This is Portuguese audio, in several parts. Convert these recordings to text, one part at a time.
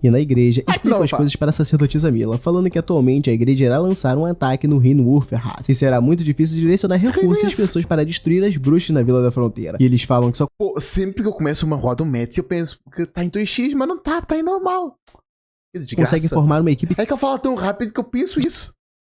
E na igreja, explicam as coisas para a sacerdotisa Mila, falando que atualmente a igreja irá lançar um ataque no reino Urferhat, e será muito difícil direcionar recursos e as pessoas para destruir as bruxas na Vila da Fronteira. E eles falam que só... Pô, sempre que eu começo uma roda do Mets, eu penso que tá em 2x, mas não tá em normal. conseguem formar uma equipe... É que eu falo tão rápido que eu penso isso.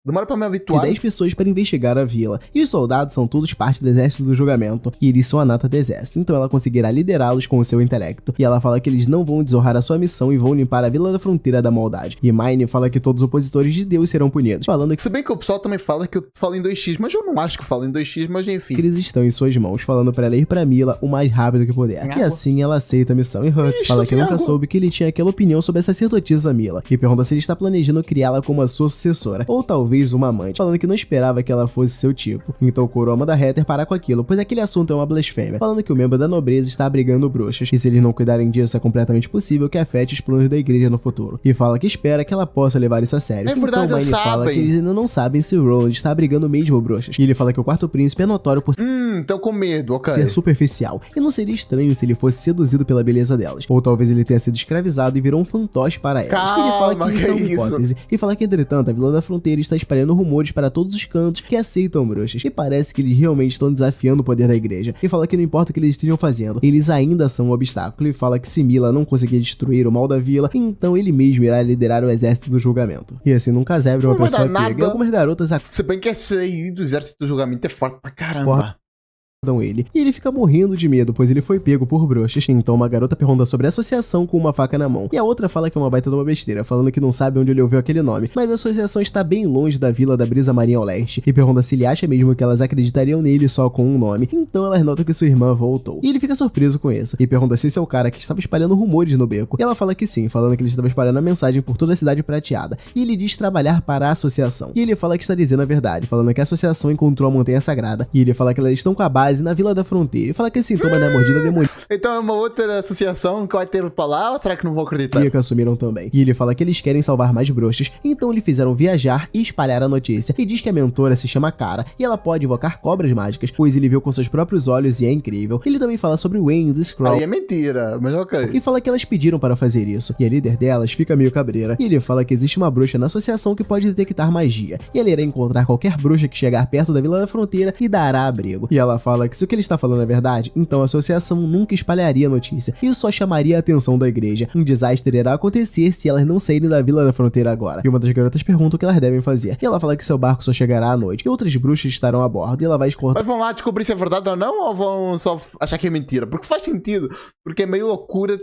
Demora pra me habituar. De 10 pessoas para investigar a vila. E os soldados são todos parte do exército do julgamento. E eles são a nata do exército. Então ela conseguirá liderá-los com o seu intelecto. E ela fala que eles não vão desonrar a sua missão e vão limpar a Vila da Fronteira da maldade. E Mine fala que todos os opositores de Deus serão punidos. Falando que... Se bem que o pessoal também fala que eu falo em 2x, mas eu não acho que eu falo em 2x, mas enfim. Que eles estão em suas mãos, falando para ela ir pra Mila o mais rápido que puder. E assim ela aceita a missão. E Hunt fala que nunca soube que ele tinha aquela opinião sobre a sacerdotisa Mila. E pergunta se ele está planejando criá-la como a sua sucessora. Ou talvez uma amante. Falando que não esperava que ela fosse seu tipo. Então Coroa manda Heather parar com aquilo, pois aquele assunto é uma blasfêmia, falando que o membro da nobreza está abrigando bruxas, e se eles não cuidarem disso é completamente possível que afete os planos da igreja no futuro. E fala que espera que ela possa levar isso a sério. É verdade, então Mine fala que eles ainda não sabem se o Roland está abrigando mesmo bruxas. E ele fala que o quarto príncipe é notório por então com medo, ok. ser superficial, e não seria estranho se ele fosse seduzido pela beleza delas. Ou talvez ele tenha sido escravizado e virou um fantoche para elas. Calma, ele fala que isso é uma hipótese. E fala que, entretanto, a Vila da Fronteira está espalhando rumores para todos os cantos que aceitam bruxas. E parece que eles realmente estão desafiando o poder da igreja. E fala que não importa o que eles estejam fazendo, eles ainda são um obstáculo. E fala que se Mila não conseguir destruir o mal da vila, então ele mesmo irá liderar o exército do julgamento. E assim, num casebre, uma pessoa pega e algumas garotas... Se bem que essa aí do exército do julgamento é forte pra caramba. Ele. E ele fica morrendo de medo, pois ele foi pego por bruxas. Então uma garota pergunta sobre a associação com uma faca na mão. E a outra fala que é uma baita de uma besteira, falando que não sabe onde ele ouviu aquele nome. Mas a associação está bem longe da vila da Brisa Marinha ao leste. E pergunta se ele acha mesmo que elas acreditariam nele só com um nome. Então elas notam que sua irmã voltou. E ele fica surpreso com isso. E pergunta se esse é o cara que estava espalhando rumores no beco. E ela fala que sim, falando que ele estava espalhando a mensagem por toda a cidade prateada. E ele diz trabalhar para a associação. E ele fala que está dizendo a verdade, falando que a associação encontrou a Montanha Sagrada. E ele fala que elas estão com a base na Vila da Fronteira. E fala que esse sintoma da mordida demoníaca. Então é uma outra associação que vai ter pra lá, ou será que não vão acreditar? Que assumiram também. E ele fala que eles querem salvar mais bruxas, então eles fizeram viajar e espalhar a notícia. E diz que a mentora se chama Cara, e ela pode invocar cobras mágicas, pois ele viu com seus próprios olhos e é incrível. Ele também fala sobre Wayne Scroll. Aí é mentira, mas ok. E fala que elas pediram para fazer isso. E a líder delas fica meio cabreira. E ele fala que existe uma bruxa na associação que pode detectar magia. E ela irá encontrar qualquer bruxa que chegar perto da Vila da Fronteira e dará abrigo. E ela fala que se o que ele está falando é verdade, então a associação nunca espalharia a notícia. E isso só chamaria a atenção da igreja. Um desastre irá acontecer se elas não saírem da Vila da Fronteira agora. E uma das garotas pergunta o que elas devem fazer. E ela fala que seu barco só chegará à noite. E outras bruxas estarão a bordo. E ela vai escortar. Mas vão lá descobrir se é verdade ou não? Ou vão só achar que é mentira? Porque faz sentido. Porque é meio loucura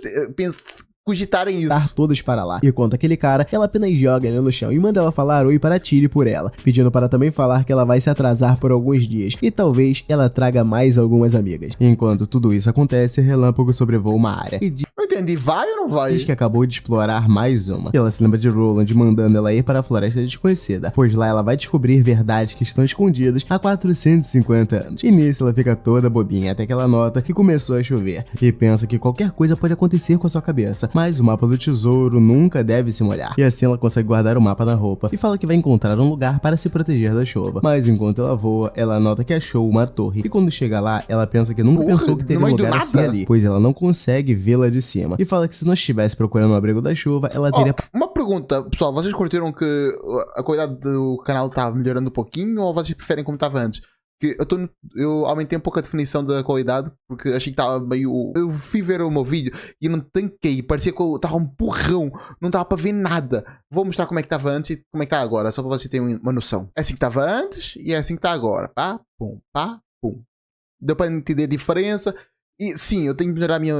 cogitarem isso. Todas para lá. E conta aquele cara, ela apenas joga ele no chão e manda ela falar oi para Tilly por ela, pedindo para também falar que ela vai se atrasar por alguns dias e talvez ela traga mais algumas amigas. Enquanto tudo isso acontece, Relâmpago sobrevoa uma área e não entendi, vai ou não vai? Diz que acabou de explorar mais uma. E ela se lembra de Roland mandando ela ir para a Floresta Desconhecida, pois lá ela vai descobrir verdades que estão escondidas há 450 anos. E nisso ela fica toda bobinha, até que ela nota que começou a chover e pensa que qualquer coisa pode acontecer com a sua cabeça. Mas o mapa do tesouro nunca deve se molhar. E assim ela consegue guardar o mapa na roupa e fala que vai encontrar um lugar para se proteger da chuva. Mas enquanto ela voa, ela nota que achou uma torre. E quando chega lá, ela pensa que nunca pensou que teria um lugar assim ali, pois ela não consegue vê-la de cima. E fala que se não estivesse procurando o abrigo da chuva, ela teria... Uma pergunta, pessoal, vocês curtiram que a qualidade do canal tá melhorando um pouquinho ou vocês preferem como estava antes? Que eu aumentei um pouco a definição da qualidade porque achei que estava meio... Eu fui ver o meu vídeo e não tanquei, parecia que eu estava um burrão, não dava para ver nada. Vou mostrar como é que estava antes e como é que está agora, só para vocês terem uma noção. É assim que estava antes e é assim que está agora. Pá, pum, pá, pum. Deu para entender a diferença. E sim, eu tenho que melhorar a minha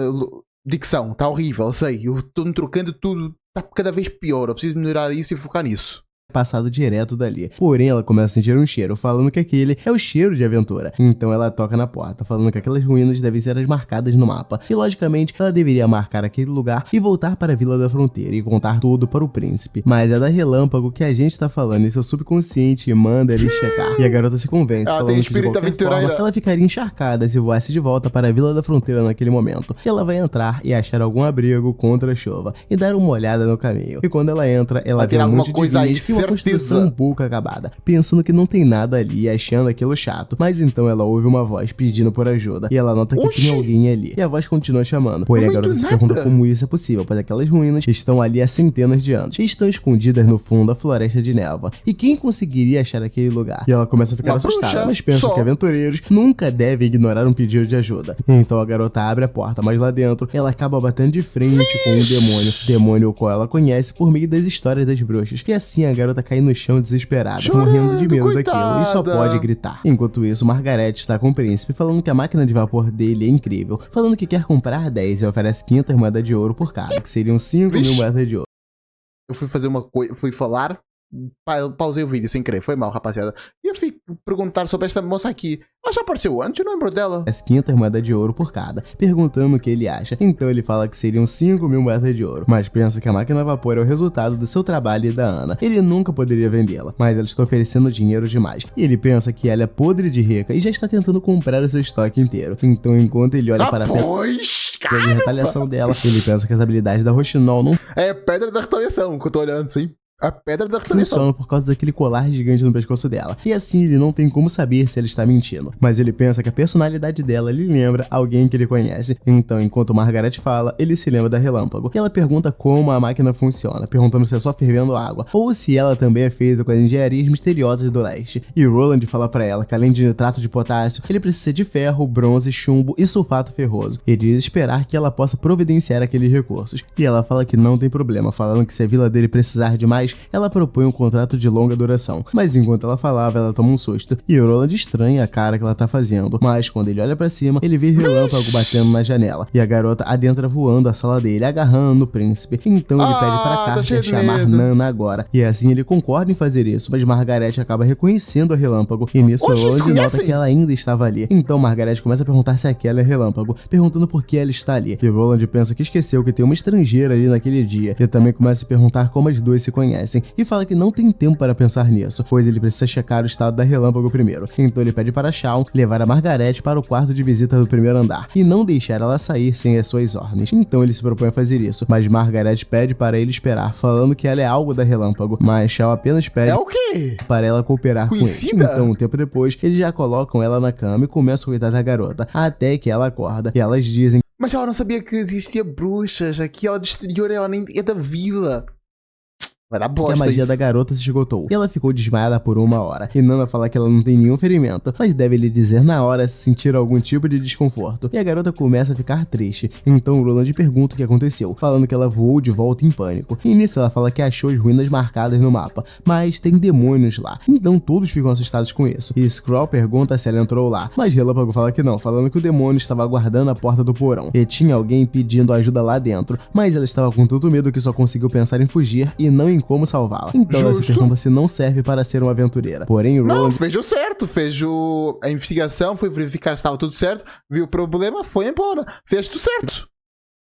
dicção, está horrível, eu sei. Eu estou me trocando tudo, está cada vez pior. Eu preciso melhorar isso e focar nisso. Passado direto dali. Porém, ela começa a sentir um cheiro, falando que aquele é o cheiro de aventura. Então ela toca na porta, falando que aquelas ruínas devem ser as marcadas no mapa. E logicamente, ela deveria marcar aquele lugar e voltar para a Vila da Fronteira e contar tudo para o príncipe. Mas é da Relâmpago que a gente tá falando, e seu subconsciente manda ele checar. E a garota se convence, falando tem que espírito aventureiro. Ela ficaria encharcada se voasse de volta para a Vila da Fronteira naquele momento. E ela vai entrar e achar algum abrigo contra a chuva e dar uma olhada no caminho. E quando ela entra, ela vê um monte de vinhas uma construção um pouco acabada, pensando que não tem nada ali e achando aquilo chato. Mas então ela ouve uma voz pedindo por ajuda, e ela nota que tem alguém ali, e a voz continua chamando. Porém, a garota se pergunta como isso é possível, pois aquelas ruínas estão ali há centenas de anos, e estão escondidas no fundo da floresta de névoa. E quem conseguiria achar aquele lugar? E ela começa a ficar assustada, mas pensa que aventureiros nunca devem ignorar um pedido de ajuda. Então a garota abre a porta, mas lá dentro ela acaba batendo de frente com um demônio o qual ela conhece por meio das histórias das bruxas. E assim a garota cai no chão desesperada, morrendo de medo daquilo, e só pode gritar. Enquanto isso, Margaret está com o príncipe, falando que a máquina de vapor dele é incrível, falando que quer comprar 10 e oferece 500 moedas de ouro por cada, que seriam 5.000 moedas de ouro. Eu fui fazer uma coisa, fui falar, pausei o vídeo sem querer, foi mal, rapaziada. E eu fui perguntar sobre esta moça aqui. Ela já apareceu antes? Eu não lembro dela. As 500 moedas de ouro por cada, perguntando o que ele acha. Então ele fala que seriam 5.000 moedas de ouro, mas pensa que a máquina a vapor é o resultado do seu trabalho e da Ana. Ele nunca poderia vendê-la, mas ela está oferecendo dinheiro demais. E ele pensa que ela é podre de rica e já está tentando comprar o seu estoque inteiro. Então enquanto ele olha para a pedra de retaliação dela, ele pensa que as habilidades da Roxinol não é pedra da retaliação que eu tô olhando, sim. A pedra da retaliação funciona por causa daquele colar gigante no pescoço dela. E assim ele não tem como saber se ela está mentindo. Mas ele pensa que a personalidade dela lhe lembra alguém que ele conhece. Então, enquanto Margaret fala, ele se lembra da Relâmpago. E ela pergunta como a máquina funciona, perguntando se é só fervendo água, ou se ela também é feita com as engenharias misteriosas do leste. E Roland fala pra ela que além de nitrato de potássio, ele precisa de ferro, bronze, chumbo e sulfato ferroso. E diz esperar que ela possa providenciar aqueles recursos. E ela fala que não tem problema, falando que se a vila dele precisar de mais, ela propõe um contrato de longa duração. Mas enquanto ela falava, ela toma um susto. E Roland estranha a cara que ela tá fazendo. Mas quando ele olha pra cima, ele vê Relâmpago batendo na janela. E a garota adentra voando a sala dele, agarrando no príncipe. Então ele pede para Carter chamar Nana agora. E assim ele concorda em fazer isso. Mas Margaret acaba reconhecendo a Relâmpago. E nisso Roland nota que ela ainda estava ali. Então Margaret começa a perguntar se aquela é Relâmpago, perguntando por que ela está ali. E Roland pensa que esqueceu que tem uma estrangeira ali naquele dia. E também começa a se perguntar como as duas se conhecem. E fala que não tem tempo para pensar nisso, pois ele precisa checar o estado da Relâmpago primeiro. Então ele pede para Shawn levar a Margaret para o quarto de visita do primeiro andar e não deixar ela sair sem as suas ordens. Então ele se propõe a fazer isso, mas Margaret pede para ele esperar, falando que ela é algo da Relâmpago, mas Shawn apenas pede o quê? Para ela cooperar com ele. Então um tempo depois, eles já colocam ela na cama e começam a cuidar da garota, até que ela acorda e elas dizem: mas ela não sabia que existia bruxas aqui, ela é do exterior, ela nem é da vila. Vai dar bosta que a magia isso. da garota se esgotou. E ela ficou desmaiada por 1 hora. E Nana fala que ela não tem nenhum ferimento, mas deve lhe dizer na hora se sentir algum tipo de desconforto. E a garota começa a ficar triste. Então Roland pergunta o que aconteceu, falando que ela voou de volta em pânico. E nisso ela fala que achou as ruínas marcadas no mapa, mas tem demônios lá. Então todos ficam assustados com isso. E Skrull pergunta se ela entrou lá, mas Relâmpago fala que não, falando que o demônio estava aguardando a porta do porão. E tinha alguém pedindo ajuda lá dentro, mas ela estava com tanto medo que só conseguiu pensar em fugir e não em como salvá-la. Então ela se pergunta se não serve para ser uma aventureira. Porém, Roland... Não, fez o certo. Fez a investigação, foi verificar se estava tudo certo, viu o problema, foi embora. Fez tudo certo.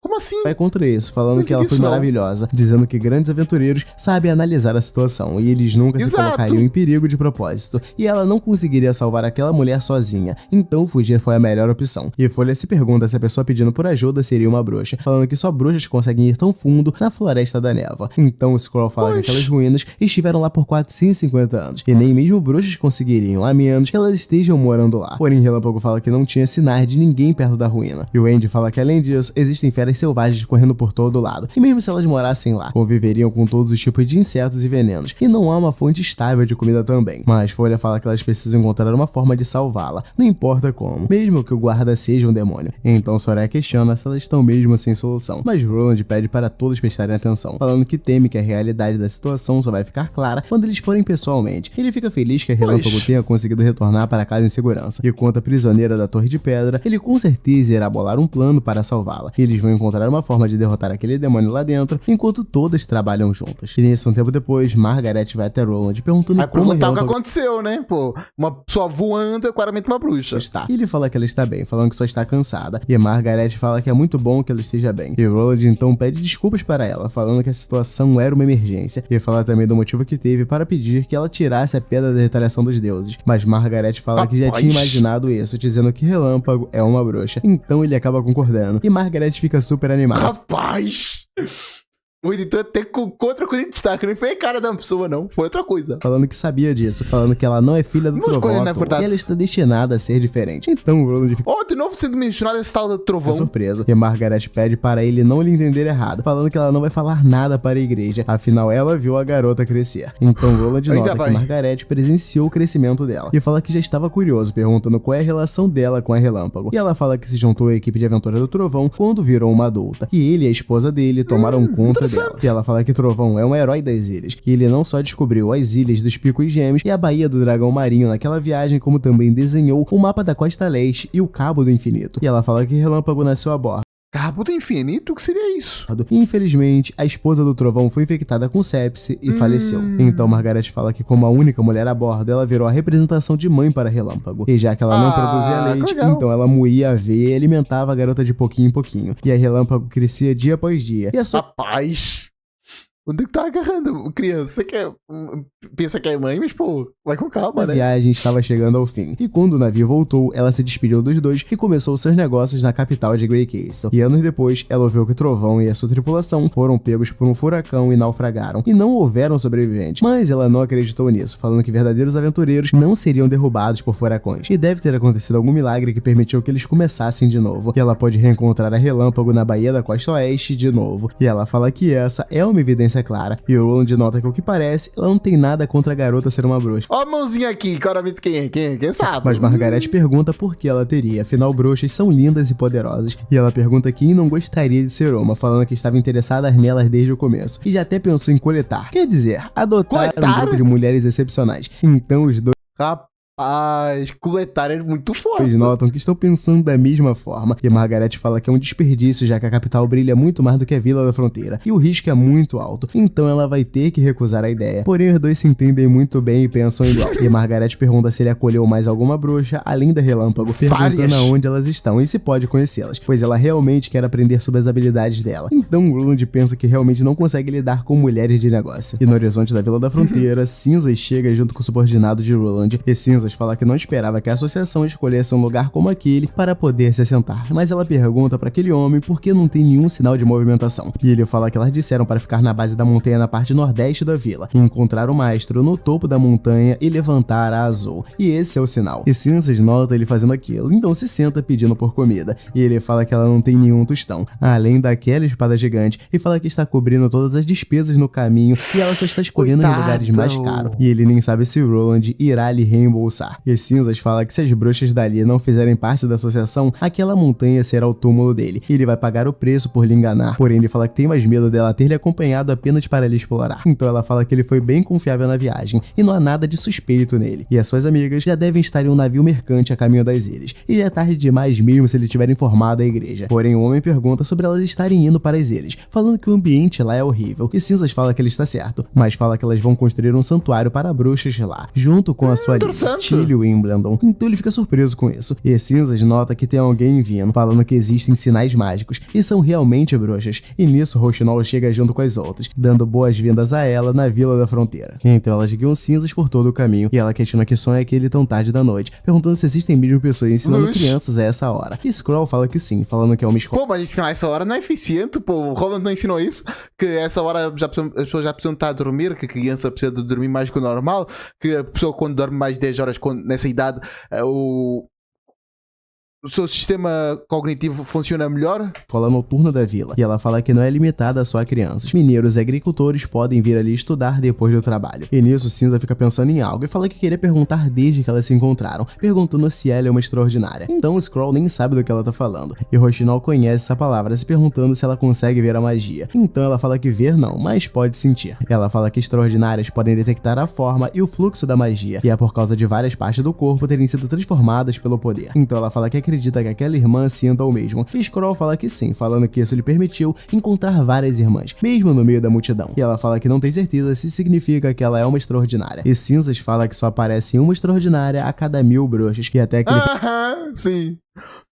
Como assim? Vai contra isso, falando que ela foi maravilhosa, dizendo que grandes aventureiros sabem analisar a situação e eles nunca se colocariam em perigo de propósito. E ela não conseguiria salvar aquela mulher sozinha, então fugir foi a melhor opção. E Folha se pergunta se a pessoa pedindo por ajuda seria uma bruxa, falando que só bruxas conseguem ir tão fundo na Floresta da Névoa. Então o Skrull fala que aquelas ruínas estiveram lá por 450 anos, e nem mesmo bruxas conseguiriam, a menos que elas estejam morando lá. Porém, Relâmpago fala que não tinha sinais de ninguém perto da ruína. E o Andy fala que além disso, existem feras selvagens correndo por todo lado, e mesmo se elas morassem lá, conviveriam com todos os tipos de insetos e venenos, e não há uma fonte estável de comida também. Mas Folha fala que elas precisam encontrar uma forma de salvá-la, não importa como, mesmo que o guarda seja um demônio. Então Soraya questiona se elas estão mesmo sem solução, mas Roland pede para todos prestarem atenção, falando que teme que a realidade da situação só vai ficar clara quando eles forem pessoalmente. Ele fica feliz que a Relâmpago tenha conseguido retornar para casa em segurança, e quanto à prisioneira da Torre de Pedra, ele com certeza irá bolar um plano para salvá-la. Eles vão encontrar uma forma de derrotar aquele demônio lá dentro, enquanto todas trabalham juntas. E nisso, um tempo depois, Margaret vai até Roland perguntando como perguntar o que aconteceu, né? Pô, uma pessoa voando é claramente uma bruxa. Está. E ele fala que ela está bem, falando que só está cansada. E Margaret fala que é muito bom que ela esteja bem. E Roland então pede desculpas para ela, falando que a situação era uma emergência. E fala também do motivo que teve para pedir que ela tirasse a pedra da retaliação dos deuses. Mas Margaret fala que já tinha imaginado isso, dizendo que Relâmpago é uma bruxa. Então ele acaba concordando. E Margaret fica super animada. Rapaz! O editor até colocou outra coisa em destaque. Nem foi a cara da pessoa, não. Foi outra coisa. Falando que sabia disso, falando que ela não é filha do Não Trovão escolhe, na à toa, verdade. e ela está destinada a ser diferente. Então o Roland fica Oh, de novo sendo mencionado esse tal do trovão. surpreso, e Margaret pede para ele não lhe entender errado, falando que ela não vai falar nada para a igreja, afinal ela viu a garota crescer. Então Roland Ainda nota que bem. Margaret presenciou o crescimento dela, e fala que já estava curioso, perguntando qual é a relação dela com a Relâmpago. E ela fala que se juntou à equipe de aventura do Trovão quando virou uma adulta, e ele e a esposa dele tomaram conta dela. interessante. E ela fala que Trovão é um herói das ilhas, que ele não só descobriu as ilhas dos Picos Gêmeos e a Baía do Dragão Marinho naquela viagem, como também desenhou o mapa da Costa Leste e o Cabo do Infinito. E ela fala que Relâmpago nasceu a bordo. Cabo do infinito? O que seria isso? Infelizmente, a esposa do Trovão foi infectada com sepse e faleceu. Então Margaret fala que, como a única mulher a bordo, ela virou a representação de mãe para Relâmpago. E já que ela não produzia leite, legal. então ela moía a aveia e alimentava a garota de pouquinho em pouquinho. E a Relâmpago crescia dia após dia. E a sua Rapaz, onde é que tá agarrando criança? Você quer... pensa que é mãe, mas pô, vai com calma, A né? viagem estava chegando ao fim, e quando o navio voltou, ela se despediu dos dois e começou seus negócios na capital de Grey Castle. E anos depois, ela ouviu que Trovão e a sua tripulação foram pegos por um furacão e naufragaram, e não houveram sobreviventes. Mas ela não acreditou nisso, falando que verdadeiros aventureiros não seriam derrubados por furacões, e deve ter acontecido algum milagre que permitiu que eles começassem de novo. E ela pode reencontrar a Relâmpago na Baía da Costa Oeste de novo. E ela fala que essa é uma evidência clara, e o Roland nota que, o que parece, ela não tem nada contra a garota ser uma bruxa. Ó a mãozinha aqui, claramente quem é? Quem sabe? Mas Margaret pergunta por que ela teria, afinal bruxas são lindas e poderosas, e ela pergunta quem não gostaria de ser uma, falando que estava interessada nelas desde o começo, e já até pensou em coletar, quer dizer, adotar um Coletar? grupo de mulheres excepcionais. Então os dois Rapaz, coletar é muito forte. notam que estão pensando da mesma forma, e Margaret fala que é um desperdício, já que a capital brilha muito mais do que a Vila da Fronteira, e o risco é muito alto, então ela vai ter que recusar a ideia. Porém, os dois se entendem muito bem e pensam igual. E Margaret pergunta se ele acolheu mais alguma bruxa, além da Relâmpago, perguntando Várias. aonde elas estão e se pode conhecê-las, pois ela realmente quer aprender sobre as habilidades dela. Então Roland pensa que realmente não consegue lidar com mulheres de negócio. E no horizonte da Vila da Fronteira, Cinzas chega junto com o subordinado de Roland, e Cinzas fala que não esperava que a associação escolhesse um lugar como aquele para poder se assentar, mas ela pergunta para aquele homem por que não tem nenhum sinal de movimentação, e ele fala que elas disseram para ficar na base da montanha na parte nordeste da vila, e encontrar o maestro no topo da montanha e levantar a azul, e esse é o sinal. E Cinzas nota ele fazendo aquilo, então se senta pedindo por comida, e ele fala que ela não tem nenhum tostão, além daquela espada gigante, e fala que está cobrindo todas as despesas no caminho, e ela só está escolhendo os lugares mais caros, e ele nem sabe se Roland irá lhe reembolsar. E Cinzas fala que se as bruxas dali não fizerem parte da associação, aquela montanha será o túmulo dele, e ele vai pagar o preço por lhe enganar. Porém, ele fala que tem mais medo dela ter lhe acompanhado apenas para lhe explorar. Então ela fala que ele foi bem confiável na viagem, e não há nada de suspeito nele. E as suas amigas já devem estar em um navio mercante a caminho das ilhas, e já é tarde demais mesmo se ele tiver informado a igreja. Porém, o homem pergunta sobre elas estarem indo para as ilhas, falando que o ambiente lá é horrível, e Cinzas fala que ele está certo, mas fala que elas vão construir um santuário para bruxas lá, junto com a sua líder, Tilly Wimbledon. Então ele fica surpreso com isso. E Cinzas nota que tem alguém vindo, falando que existem sinais mágicos, e são realmente bruxas. E nisso, Rochinol chega junto com as outras, dando boas-vindas a ela na Vila da Fronteira. Então elas guiam Cinzas por todo o caminho, e ela questiona que som é aquele tão tarde da noite, perguntando se existem mesmo pessoas ensinando crianças a essa hora. E Skrull fala que sim, falando que é uma escola. Pô, mas ensinar essa hora não é eficiente, pô. O Roland não ensinou isso, que essa hora as pessoas já precisam estar a dormir, que a criança precisa de dormir mais que o normal, que a pessoa quando dorme mais de 10 horas nessa idade, o seu sistema cognitivo funciona melhor. Escola noturna da vila, e ela fala que não é limitada só a crianças. Mineiros e agricultores podem vir ali estudar depois do trabalho. E nisso, Cinza fica pensando em algo e fala que queria perguntar desde que elas se encontraram, perguntando se ela é uma extraordinária. Então o Skrull nem sabe do que ela tá falando, e Rochinol conhece essa palavra, se perguntando se ela consegue ver a magia. Então ela fala que ver não, mas pode sentir. Ela fala que extraordinárias podem detectar a forma e o fluxo da magia, e é por causa de várias partes do corpo terem sido transformadas pelo poder. Então ela fala que acredita que aquela irmã sinta o mesmo, e Skrull fala que sim, falando que isso lhe permitiu encontrar várias irmãs, mesmo no meio da multidão. E ela fala que não tem certeza se significa que ela é uma extraordinária. E Cinzas fala que só aparece uma extraordinária a cada 1000 bruxas, e até que ele Sim.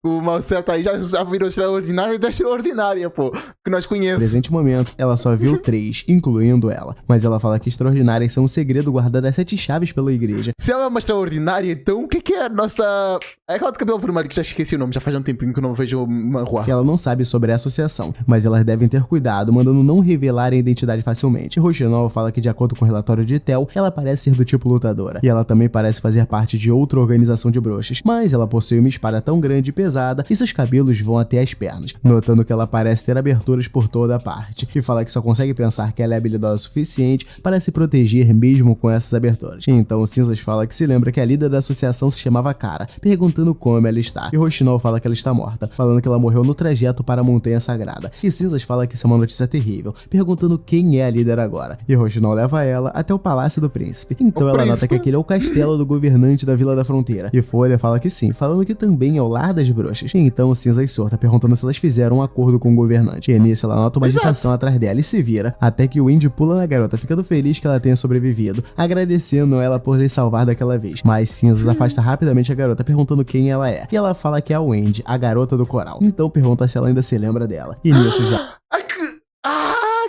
O mal certo aí já virou extraordinária da extraordinária, pô. Que nós No conhecemos. presente momento, ela só viu 3, incluindo ela. Mas ela fala que extraordinárias são um segredo guardado às 7 chaves pela igreja. Se ela é uma extraordinária, então o que é a nossa... É aquela de cabelo vermelho que já esqueci o nome. Já faz um tempinho que eu não vejo uma rua. Que ela não sabe sobre a associação, mas elas devem ter cuidado, mandando não revelar a identidade facilmente. Rochinol fala que, de acordo com o relatório de Tel, ela parece ser do tipo lutadora. E ela também parece fazer parte de outra organização de bruxas. Mas ela possui uma espada tão grande e pesada e seus cabelos vão até as pernas, notando que ela parece ter aberturas por toda a parte. E fala que só consegue pensar que ela é habilidosa o suficiente para se proteger mesmo com essas aberturas. Então Cinzas fala que se lembra que a líder da associação se chamava Cara, perguntando como ela está. E Rochinol fala que ela está morta, falando que ela morreu no trajeto para a Montanha Sagrada. E Cinzas fala que isso é uma notícia terrível, perguntando quem é a líder agora. E Rochinol leva ela até o Palácio do Príncipe. Então ela nota que aquele é o castelo do governante da Vila da Fronteira. E Folha fala que sim, falando que também é o lar das bruxas. E então Cinzas surta, perguntando se elas fizeram um acordo com o governante. E nisso ela nota uma agitação atrás dela e se vira, até que o Wendy pula na garota, ficando feliz que ela tenha sobrevivido, agradecendo ela por lhe salvar daquela vez. Mas Cinzas afasta rapidamente a garota, perguntando quem ela é. E ela fala que é a Wendy, a garota do coral. Então pergunta se ela ainda se lembra dela. E nisso já...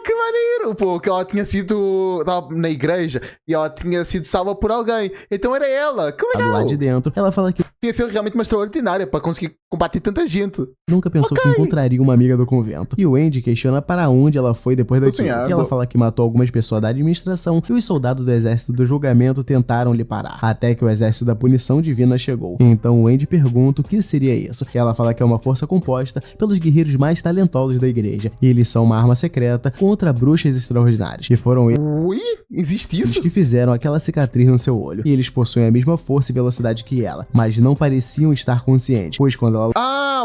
Que maneiro, pô, que ela tinha sido na igreja e ela tinha sido salva por alguém. Então era ela, que legal. Lá de dentro, ela fala que tinha sido realmente uma extraordinária para conseguir combater tanta gente. nunca pensou que encontraria uma amiga do convento. E o Wendy questiona para onde ela foi depois daquilo. E ela fala que matou algumas pessoas da administração e os soldados do exército do julgamento tentaram lhe parar, até que o exército da punição divina chegou. Então o Wendy pergunta o que seria isso. E ela fala que é uma força composta pelos guerreiros mais talentosos da igreja. E eles são uma arma secreta contra bruxas extraordinárias. E foram eles Ui, existe isso? que fizeram aquela cicatriz no seu olho. E eles possuem a mesma força e velocidade que ela, mas não pareciam estar conscientes, pois quando ela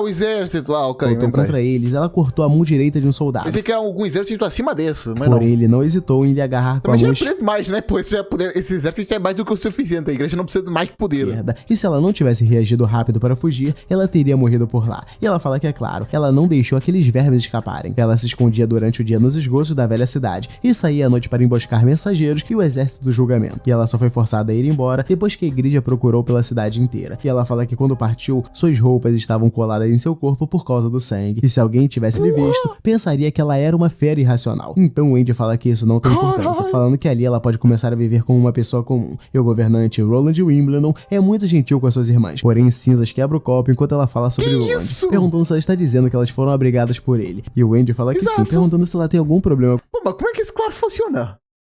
o exército, ok. lutou contra eles, ela cortou a mão direita de um soldado. Pensei que era algum exército acima desse, mas Porém, ele não hesitou em lhe agarrar com a também mão já é mais, né? Pô, esse exército já é mais do que o suficiente. A igreja não precisa de mais poder. esquerda. E se ela não tivesse reagido rápido para fugir, ela teria morrido por lá. E ela fala que é claro, ela não deixou aqueles vermes escaparem. Ela se escondia durante o dia nos esgotos da velha cidade e saía à noite para emboscar mensageiros e o exército do julgamento. E ela só foi forçada a ir embora depois que a igreja procurou pela cidade inteira. E ela fala que quando partiu, suas roupas estavam coladas em seu corpo por causa do sangue. E se alguém tivesse lhe visto, pensaria que ela era uma fera irracional. Então Wendy fala que isso não tem importância, falando que ali ela pode começar a viver como uma pessoa comum. E o governante Roland Wimbledon é muito gentil com as suas irmãs. Porém, Cinzas quebra o copo enquanto ela fala sobre Roland, perguntando se ela está dizendo que elas foram abrigadas por ele. E o Wendy fala que sim, perguntando se ela tem algum problema. Pô, mas como é que esse claro funciona?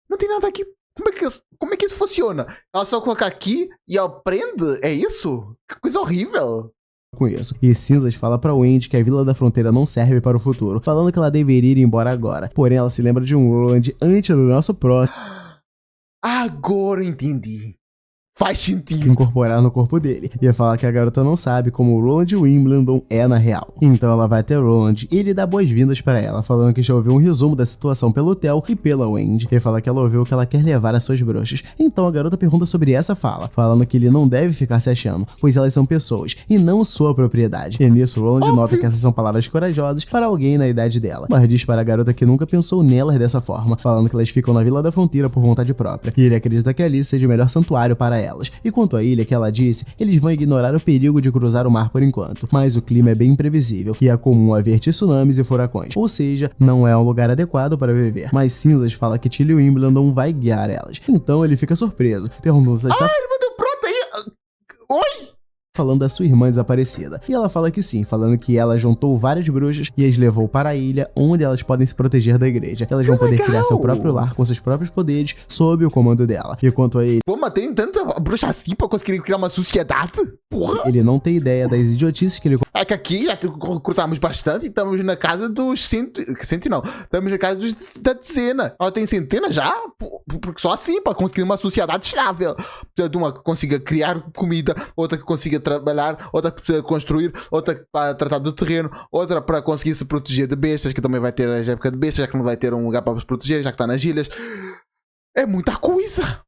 Não tem nada aqui. Como é que isso funciona? Ela só coloca aqui e ela prende? É isso? Que coisa horrível. Com isso. E Cinzas fala pra Wendy que a Vila da Fronteira não serve para o futuro, falando que ela deveria ir embora agora. Porém, ela se lembra de um Roland antes do nosso próximo. Agora entendi. Faz sentido. Incorporar no corpo dele. Ia falar que a garota não sabe como o Roland Wimbledon é na real. Então ela vai até Roland e ele dá boas-vindas pra ela, falando que já ouviu um resumo da situação pelo Tel e pela Wendy. E fala que ela ouviu o que ela quer levar às suas bruxas. Então a garota pergunta sobre essa fala, falando que ele não deve ficar se achando, pois elas são pessoas e não sua propriedade. E nisso Roland nota que essas são palavras corajosas para alguém na idade dela, mas diz para a garota que nunca pensou nelas dessa forma, falando que elas ficam na Vila da Fronteira por vontade própria. E ele acredita que ali seja o melhor santuário para elas. E quanto à ilha que ela disse, eles vão ignorar o perigo de cruzar o mar por enquanto, mas o clima é bem imprevisível e é comum haver tsunamis e furacões, ou seja, não é um lugar adequado para viver. Mas Cinzas fala que Tilly Wimbledon vai guiar elas, então ele fica surpreso, perguntando se ela está... ele mandou pronto aí! Oi! Falando da sua irmã desaparecida. E ela fala que sim, falando que ela juntou várias bruxas e as levou para a ilha onde elas podem se proteger da igreja. Elas vão poder criar seu próprio lar com seus próprios poderes sob o comando dela. E quanto a ele... Pô, mas tem tanta bruxa assim pra conseguir criar uma sociedade? Porra! Ele não tem ideia das idiotices que ele... É que aqui já recrutamos bastante e estamos na casa dos cento não. Estamos na casa da dezena. Ela tem centenas já? Porque só assim, para conseguir uma sociedade estável. Precisa de uma que consiga criar comida, outra que consiga trabalhar, outra que precisa construir, outra para tratar do terreno, outra para conseguir se proteger de bestas, que também vai ter a época de bestas, já que não vai ter um lugar para se proteger, já que está nas ilhas. É muita coisa!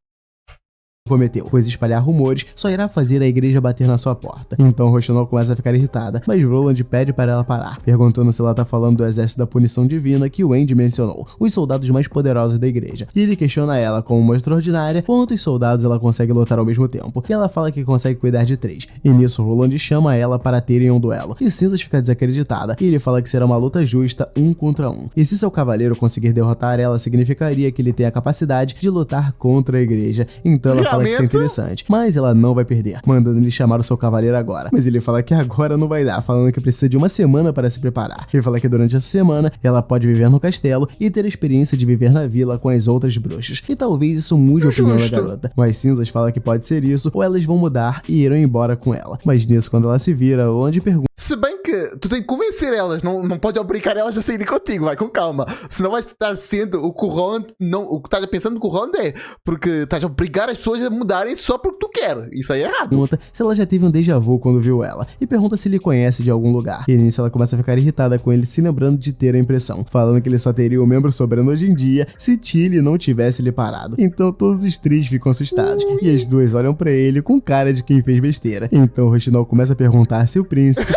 cometeu, pois espalhar rumores só irá fazer a igreja bater na sua porta. Então Rochinol começa a ficar irritada, mas Roland pede para ela parar, perguntando se ela tá falando do exército da punição divina que o Andy mencionou, os soldados mais poderosos da igreja. E ele questiona ela como uma extraordinária, quantos soldados ela consegue lutar ao mesmo tempo, e ela fala que consegue cuidar de 3. E nisso Roland chama ela para terem um duelo, e Cinzas fica desacreditada, e ele fala que será uma luta justa 1 contra 1. E se seu cavaleiro conseguir derrotar ela, significaria que ele tem a capacidade de lutar contra a igreja. Então ela fala que isso é interessante, mas ela não vai perder, mandando ele chamar o seu cavaleiro agora. Mas ele fala que agora não vai dar, falando que precisa de uma semana para se preparar. Ele fala que durante essa semana ela pode viver no castelo e ter a experiência de viver na vila com as outras bruxas. E talvez isso mude a opinião da garota. Mas Cinzas fala que pode ser isso, ou elas vão mudar e irão embora com ela. Mas nisso, quando ela se vira, Roland pergunta: se bem que tu tem que convencer elas, não pode obrigar elas a saírem contigo, vai com calma. Senão vais estar sendo o que o Roland, não, o que estás pensando que o Roland é. Porque estás a obrigar as pessoas a mudarem só porque tu quer. Isso aí é errado. Pergunta se ela já teve um déjà vu quando viu ela, e pergunta se ele conhece de algum lugar. E nisso ela começa a ficar irritada com ele, se lembrando de ter a impressão, falando que ele só teria o membro sobrando hoje em dia se Tilly não tivesse lhe parado. Então todos os 3 ficam assustados, e as 2 olham pra ele com cara de quem fez besteira. Então Rochinol começa a perguntar se o príncipe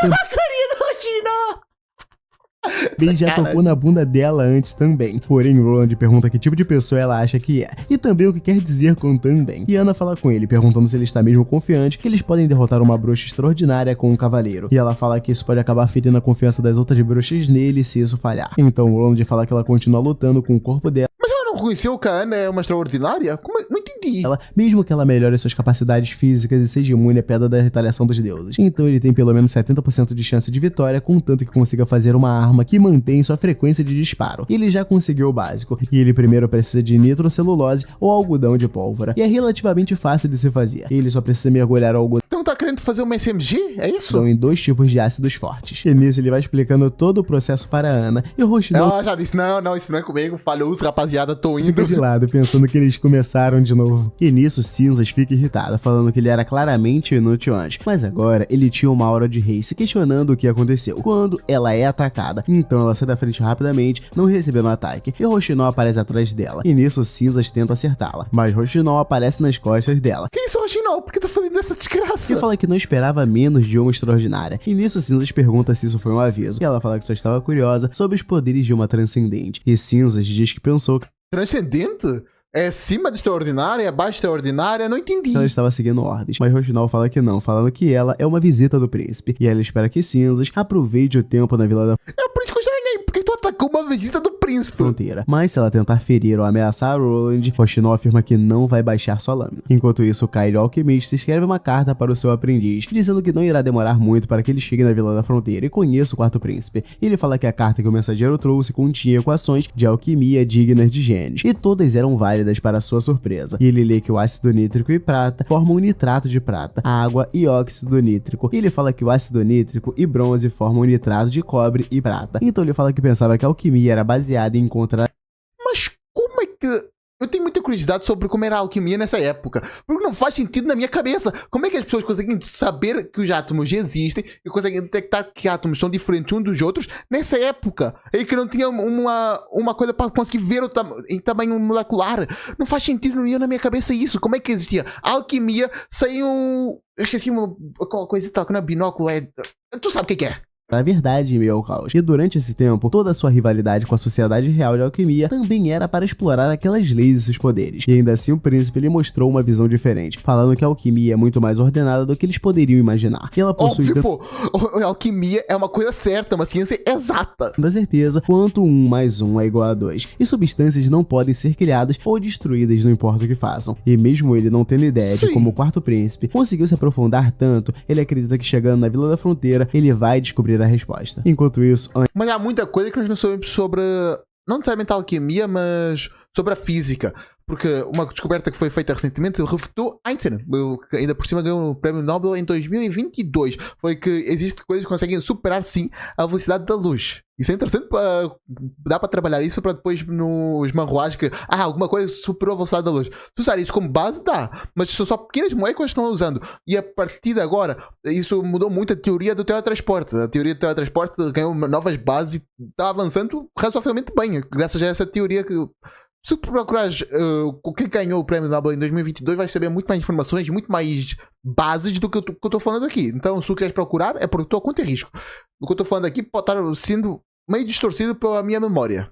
ele já tocou na bunda dela antes também. Porém, Roland pergunta que tipo de pessoa ela acha que é, e também o que quer dizer com também. E Ana fala com ele, perguntando se ele está mesmo confiante que eles podem derrotar uma bruxa extraordinária com um cavaleiro. E ela fala que isso pode acabar ferindo a confiança das outras bruxas nele se isso falhar. Então Roland fala que ela continua lutando com o corpo dela. Mas ela não reconheceu que a Ana é uma extraordinária? Como é? Não entendi. Mesmo que ela melhore suas capacidades físicas e seja imune à pedra da retaliação dos deuses. Então ele tem pelo menos 70% de chance de vitória, contanto que consiga fazer uma arma que mantém sua frequência de disparo. Ele já conseguiu o básico, e ele primeiro precisa de nitrocelulose ou algodão de pólvora, e é relativamente fácil de se fazer. Ele só precisa mergulhar o algodão Então tá querendo fazer uma SMG? É isso? em 2 tipos de ácidos fortes. E nisso ele vai explicando todo o processo para a Ana, e o Rochinol Ela já disse, não, isso não é comigo, falhou, rapaziada, tô indo. fica de lado, pensando que eles começaram de novo. E nisso Cinzas fica irritada, falando que ele era claramente inútil antes, mas agora ele tinha uma aura de rei, se questionando o que aconteceu, quando ela é atacada. Então ela sai da frente rapidamente, não recebendo ataque, e Rochinol aparece atrás dela, e nisso Cinzas tenta acertá-la, mas Rochinol aparece nas costas dela. Que isso, Rochinol? Por que tá fazendo essa desgraça? E fala que não esperava menos de uma extraordinária. E nisso Cinzas pergunta se isso foi um aviso, e ela fala que só estava curiosa sobre os poderes de uma transcendente. E Cinzas diz que pensou que Transcendente? É acima de extraordinária? É abaixo de extraordinária? Não entendi. ela estava seguindo ordens, mas Rochinol fala que não, falando que ela é uma visita do príncipe, e ela espera que Cinzas aproveite o tempo na Vila da É por isso que eu estranhei, porque tu atacou uma visita do príncipe. Fronteira. Mas se ela tentar ferir ou ameaçar Roland, Rochinol afirma que não vai baixar sua lâmina. Enquanto isso, Kyle, o alquimista, escreve uma carta para o seu aprendiz, dizendo que não irá demorar muito para que ele chegue na Vila da Fronteira e conheça o quarto príncipe. Ele fala que a carta que o mensageiro trouxe continha equações de alquimia dignas de gênios, e todas eram válidas para sua surpresa. E ele lê que o ácido nítrico e prata formam um nitrato de prata, água e óxido nítrico. E ele fala que o ácido nítrico e bronze formam um nitrato de cobre e prata. Então ele fala que pensava que a alquimia era baseada em encontrar... Mas como é que... Eu tenho muita curiosidade sobre como era a alquimia nessa época, porque não faz sentido na minha cabeça. Como é que as pessoas conseguem saber que os átomos existem e conseguem detectar que átomos são diferentes uns dos outros nessa época? E que não tinha uma coisa para conseguir ver em tamanho molecular. Não faz sentido, não ia na minha cabeça isso. Como é que existia alquimia sem um... Eu esqueci aquela coisa que toca na binóculo. Tu sabe o que é? a verdade em meio ao caos. E durante esse tempo, toda a sua rivalidade com a sociedade real de alquimia também era para explorar aquelas leis e seus poderes. E ainda assim o príncipe lhe mostrou uma visão diferente, falando que a alquimia é muito mais ordenada do que eles poderiam imaginar. E ela possui a alquimia é uma coisa certa, uma ciência exata. Da certeza quanto 1 mais 1 é igual a 2. E substâncias não podem ser criadas ou destruídas, não importa o que façam. E mesmo ele não tendo ideia de como o quarto príncipe conseguiu se aprofundar tanto, ele acredita que chegando na Vila da Fronteira, ele vai descobrir a resposta. Enquanto isso... Mas há muita coisa que nós não sabemos sobre... Não necessariamente a alquimia, mas sobre a física. Porque uma descoberta que foi feita recentemente refutou Einstein, que ainda por cima ganhou o Prémio Nobel em 2022. Foi que existem coisas que conseguem superar, sim, a velocidade da luz. Isso é interessante, dá para trabalhar isso para depois nos manruagens que alguma coisa superou a velocidade da luz. Se usar isso como base, dá. Mas são só pequenas moléculas que estão usando. E a partir de agora, isso mudou muito a teoria do teletransporte. A teoria do teletransporte ganhou novas bases e está avançando razoavelmente bem, graças a essa teoria que Se procurares quem ganhou o prémio Nobel em 2022, vais saber muito mais informações, muito mais bases do que eu estou falando aqui. Então, se tu quiseres procurar, é porque tua conta é risco. O que eu estou falando aqui pode estar sendo meio distorcido pela minha memória.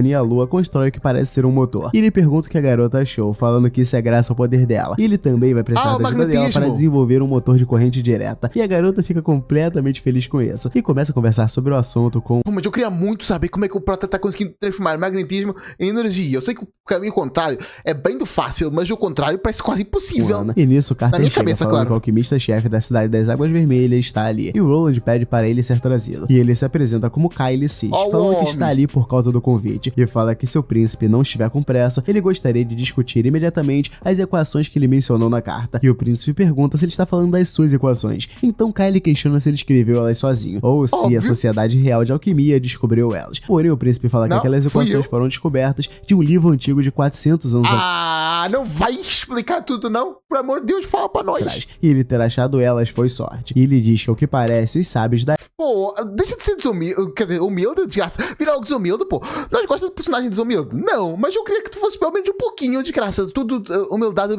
E a Lua constrói o que parece ser um motor. E ele pergunta o que a garota achou, falando que isso é graças ao poder dela. E ele também vai precisar da ajuda dela para desenvolver um motor de corrente direta. E a garota fica completamente feliz com isso. E começa a conversar sobre o assunto com... Mas eu queria muito saber como é que o Prota tá conseguindo transformar magnetismo em energia. Eu sei que o caminho contrário é bem do fácil, mas o contrário parece quase impossível. E nisso, Carter chega falando que o alquimista-chefe da Cidade das Águas Vermelhas está ali. E o Roland pede para ele ser trazido. E ele se apresenta como Kyle Sid, falando que está ali por causa do convite. E fala que se o príncipe não estiver com pressa, ele gostaria de discutir imediatamente as equações que ele mencionou na carta. E o príncipe pergunta se ele está falando das suas equações. Então Kyle questiona se ele escreveu elas sozinho, ou se a Sociedade Real de Alquimia descobriu elas. Porém, o príncipe fala que aquelas equações foram descobertas de um livro antigo de 400 anos atrás. Não vai explicar tudo não? Por amor de Deus, fala pra nós. E ele ter achado elas foi sorte. E ele diz que, ao que parece, os sábios da... Pô, deixa de ser desumilde, quer dizer, humilde, desgraça. Vira algo desumilde, pô. Nós gostamos de personagem desumilde? Não, mas eu queria que tu fosse pelo menos um pouquinho de graça. Tudo humildade.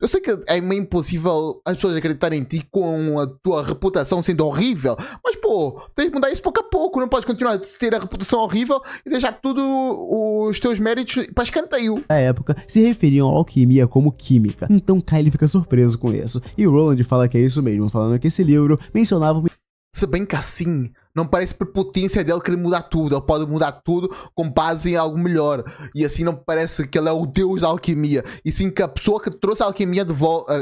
Eu sei que é meio impossível as pessoas acreditarem em ti com a tua reputação sendo horrível, mas pô, tens de mudar isso pouco a pouco. Não podes continuar a ter a reputação horrível e deixar tudo os teus méritos para escanteio. Na época, se referiam à alquimia como química. Então Kyle fica surpreso com isso. E o Roland fala que é isso mesmo, falando que esse livro mencionava... Se bem que assim, não parece prepotência dele querer mudar tudo. Ele pode mudar tudo com base em algo melhor. E assim não parece que ele é o deus da alquimia. E sim que a pessoa que trouxe a alquimia de volta...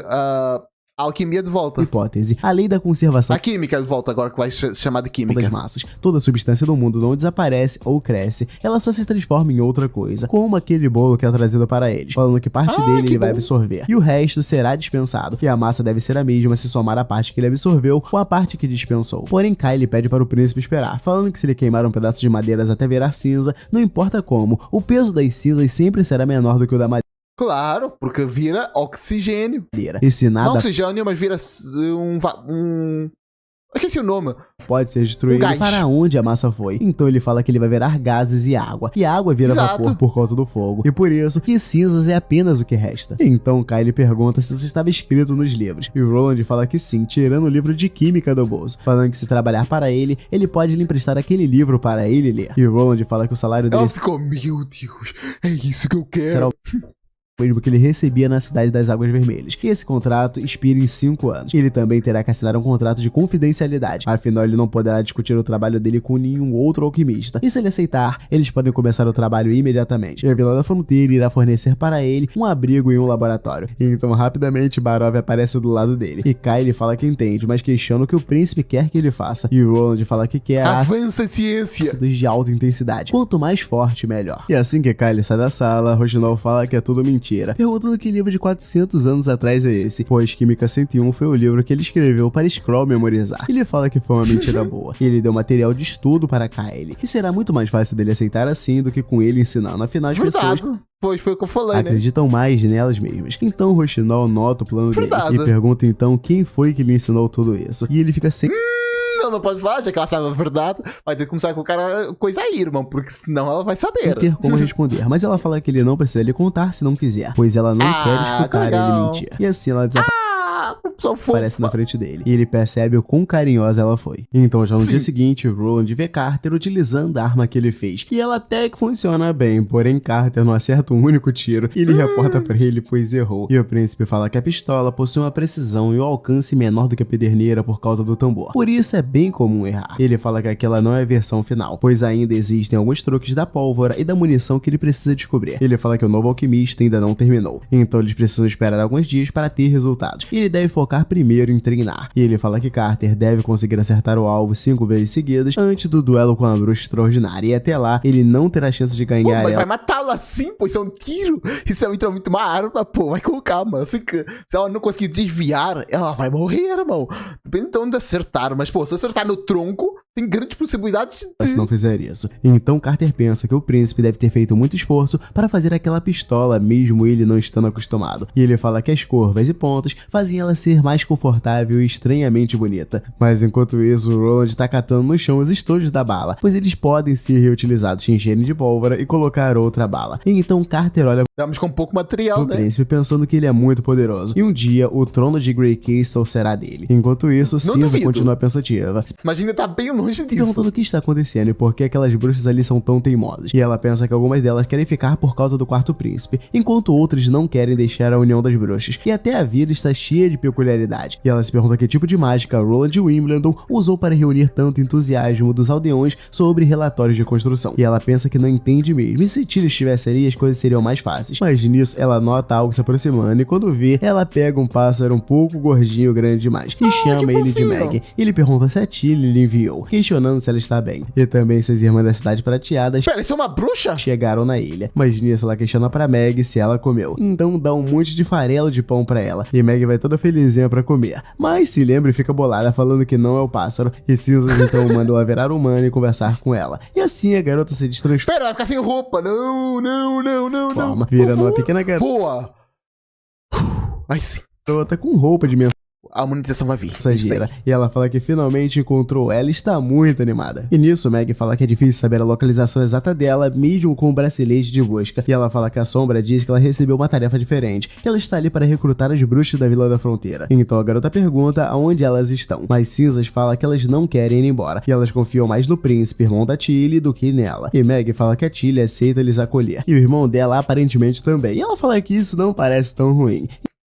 A alquimia de volta. Hipótese. A lei da conservação... A química de volta, agora que vai chamar de química. Das massas. Toda substância do mundo não desaparece ou cresce. Ela só se transforma em outra coisa. Como aquele bolo que é trazido para eles. Falando que parte dele ele vai absorver. E o resto será dispensado. E a massa deve ser a mesma se somar a parte que ele absorveu com a parte que dispensou. Porém, Kyle pede para o príncipe esperar. Falando que se ele queimar um pedaço de madeiras até virar cinza, não importa como, o peso das cinzas sempre será menor do que o da madeira. Claro, porque vira oxigênio. E se nada... Não oxigênio, mas vira eu esqueci o nome. Pode ser destruído para onde a massa foi. Então ele fala que ele vai virar gases e água. E a água vira vapor por causa do fogo. E por isso que cinzas é apenas o que resta. Então Kyle pergunta se isso estava escrito nos livros. E Roland fala que sim, tirando o livro de química do bolso. Falando que se trabalhar para ele, ele pode lhe emprestar aquele livro para ele ler. E Roland fala que o salário dele... Ela ficou, meu Deus, é isso que eu quero. Mesmo que ele recebia na Cidade das Águas Vermelhas. E esse contrato expira em 5 anos. Ele também terá que assinar um contrato de confidencialidade, afinal ele não poderá discutir o trabalho dele com nenhum outro alquimista. E se ele aceitar, eles podem começar o trabalho imediatamente. E a Vila da Fronteira irá fornecer para ele um abrigo e um laboratório. E então rapidamente Barov aparece do lado dele. E Kyle fala que entende, mas questiona o que o príncipe quer que ele faça. E Roland fala que quer avança a ciência de alta intensidade. Quanto mais forte, melhor. E assim que Kyle sai da sala, Rochinol fala que é tudo mentira. Perguntando que livro de 400 anos atrás é esse, pois Química 101 foi o livro que ele escreveu para Skrull memorizar. Ele fala que foi uma mentira boa. Ele deu material de estudo para Kyle, que será muito mais fácil dele aceitar assim do que com ele ensinando. Afinal, as pessoas... Pois foi o que eu falei, acreditam mais nelas mesmas. Então Rochinol nota o plano dele e pergunta então quem foi que lhe ensinou tudo isso. E ele fica sem... Não pode falar, já que ela sabe a verdade, vai ter que começar com o cara coisa aí, irmão, porque senão ela vai saber. Não ter como responder, mas ela fala que ele não precisa lhe contar se não quiser, pois ela não quer escutar ele mentir. E assim ela aparece na frente dele, e ele percebe o quão carinhosa ela foi. Então já no dia seguinte, Roland vê Carter utilizando a arma que ele fez, e ela até que funciona bem, porém Carter não acerta um único tiro, e ele reporta pra ele pois errou. E o príncipe fala que a pistola possui uma precisão e um alcance menor do que a pederneira por causa do tambor. Por isso é bem comum errar. Ele fala que aquela não é a versão final, pois ainda existem alguns truques da pólvora e da munição que ele precisa descobrir. Ele fala que o novo alquimista ainda não terminou, então eles precisam esperar alguns dias para ter resultados. E ele deve focar primeiro em treinar. E ele fala que Carter deve conseguir acertar o alvo 5 vezes seguidas antes do duelo com a bruxa extraordinária. E até lá, ele não terá chance de ganhar mas ela. Vai matá-la assim, pô, isso é um tiro. Isso é literalmente uma arma, pô, vai com calma. Assim que se ela não conseguir desviar, ela vai morrer, irmão. Depende de onde acertar, mas pô, se acertar no tronco, tem grandes possibilidades de... se não fizer isso. Então Carter pensa que o príncipe deve ter feito muito esforço para fazer aquela pistola, mesmo ele não estando acostumado. E ele fala que as curvas e pontas fazem ela ser mais confortável e estranhamente bonita. Mas enquanto isso, o Roland tá catando no chão os estojos da bala, pois eles podem ser reutilizados, encherem de pólvora e colocar outra bala. E então Carter olha Vamos com pouco material, o né? príncipe pensando que ele é muito poderoso. E um dia, o trono de Grey Castle será dele. Enquanto isso, Cinza duvido. continua pensativa, Mas ainda tá bem longe disso. perguntando o que está acontecendo e por que aquelas bruxas ali são tão teimosas. E ela pensa que algumas delas querem ficar por causa do quarto príncipe, enquanto outras não querem deixar a união das bruxas. E até a vida está cheia de peculiaridade. E ela se pergunta que tipo de mágica Roland Wimbledon usou para reunir tanto entusiasmo dos aldeões sobre relatórios de construção. E ela pensa que não entende mesmo. E se Tilly estivesse ali, as coisas seriam mais fáceis. Mas nisso, ela nota algo se aproximando e quando vê, ela pega um pássaro um pouco gordinho grande demais e chama ele de Meg. Ele pergunta se a Tilly lhe enviou, questionando se ela está bem. E também se as irmãs da cidade prateada Pera, isso é uma bruxa? chegaram na ilha. Mas nisso ela questiona pra Meg se ela comeu. Então dá um monte de farelo de pão pra ela. E Meg vai toda felizinha pra comer. Mas se lembra e fica bolada falando que não é o pássaro. E Cinzas então manda ela virar humana e conversar com ela. E assim a garota se destransforma. Pera, vai ficar sem roupa. Não. Vira numa pequena Boa. Vai sim. garota com roupa de A monetização vai vir. mensageira. E ela fala que finalmente encontrou ela e está muito animada. E nisso, Meg fala que é difícil saber a localização exata dela, mesmo com o bracelete de busca. E ela fala que a Sombra diz que ela recebeu uma tarefa diferente, que ela está ali para recrutar as bruxas da Vila da Fronteira. Então a garota pergunta aonde elas estão. Mas Cinzas fala que elas não querem ir embora. E elas confiam mais no príncipe, irmão da Tilly, do que nela. E Meg fala que a Tilly aceita eles acolher. E o irmão dela aparentemente também. E ela fala que isso não parece tão ruim.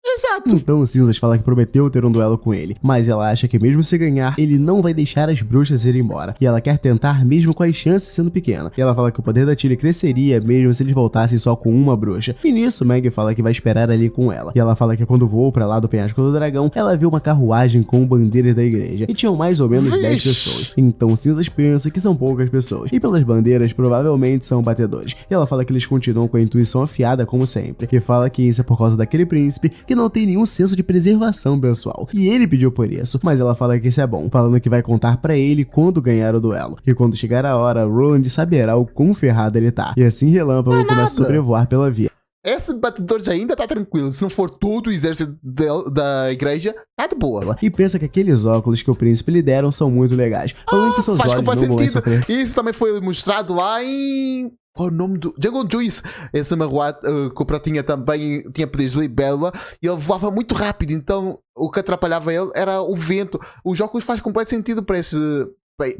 Exato. Então Cinzas fala que prometeu ter um duelo com ele, mas ela acha que mesmo se ganhar, ele não vai deixar as bruxas irem embora. E ela quer tentar mesmo com as chances sendo pequenas. E ela fala que o poder da Tilly cresceria mesmo se eles voltassem só com uma bruxa. E nisso, Meg fala que vai esperar ali com ela. E ela fala que quando voou pra lá do penhasco do dragão, ela viu uma carruagem com bandeiras da igreja. E tinham mais ou menos 10 pessoas. Então Cinzas pensa que são poucas pessoas. E pelas bandeiras, provavelmente são batedores. E ela fala que eles continuam com a intuição afiada como sempre. E fala que isso é por causa daquele príncipe que não tem nenhum senso de preservação pessoal. E ele pediu por isso, mas ela fala que isso é bom, falando que vai contar pra ele quando ganhar o duelo. E quando chegar a hora, Roland saberá o quão ferrado ele tá. E assim Relâmpago começa a sobrevoar pela via. Esse batedor já ainda tá tranquilo. Se não for todo o exército da igreja, tá de boa. E pensa que aqueles óculos que o príncipe lhe deram são muito legais, falando que seus Faz olhos completo não vão sentido. sofrer. Isso também foi mostrado lá em... Qual é o nome do... Jungle Juice. Esse Marruat, que o pratinha também tinha poderes de libélula e ele voava muito rápido, então o que atrapalhava ele era o vento. Os óculos faz completo sentido para esse...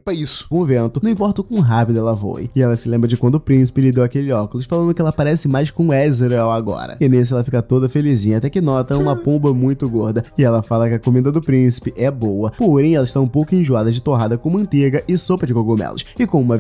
Pra isso. Com o vento, não importa o quão rápido ela voe. E ela se lembra de quando o príncipe lhe deu aquele óculos, falando que ela parece mais com Ezreal agora. E nesse ela fica toda felizinha, até que nota uma pomba muito gorda. E ela fala que a comida do príncipe é boa, porém ela está um pouco enjoada de torrada com manteiga e sopa de cogumelos. E com uma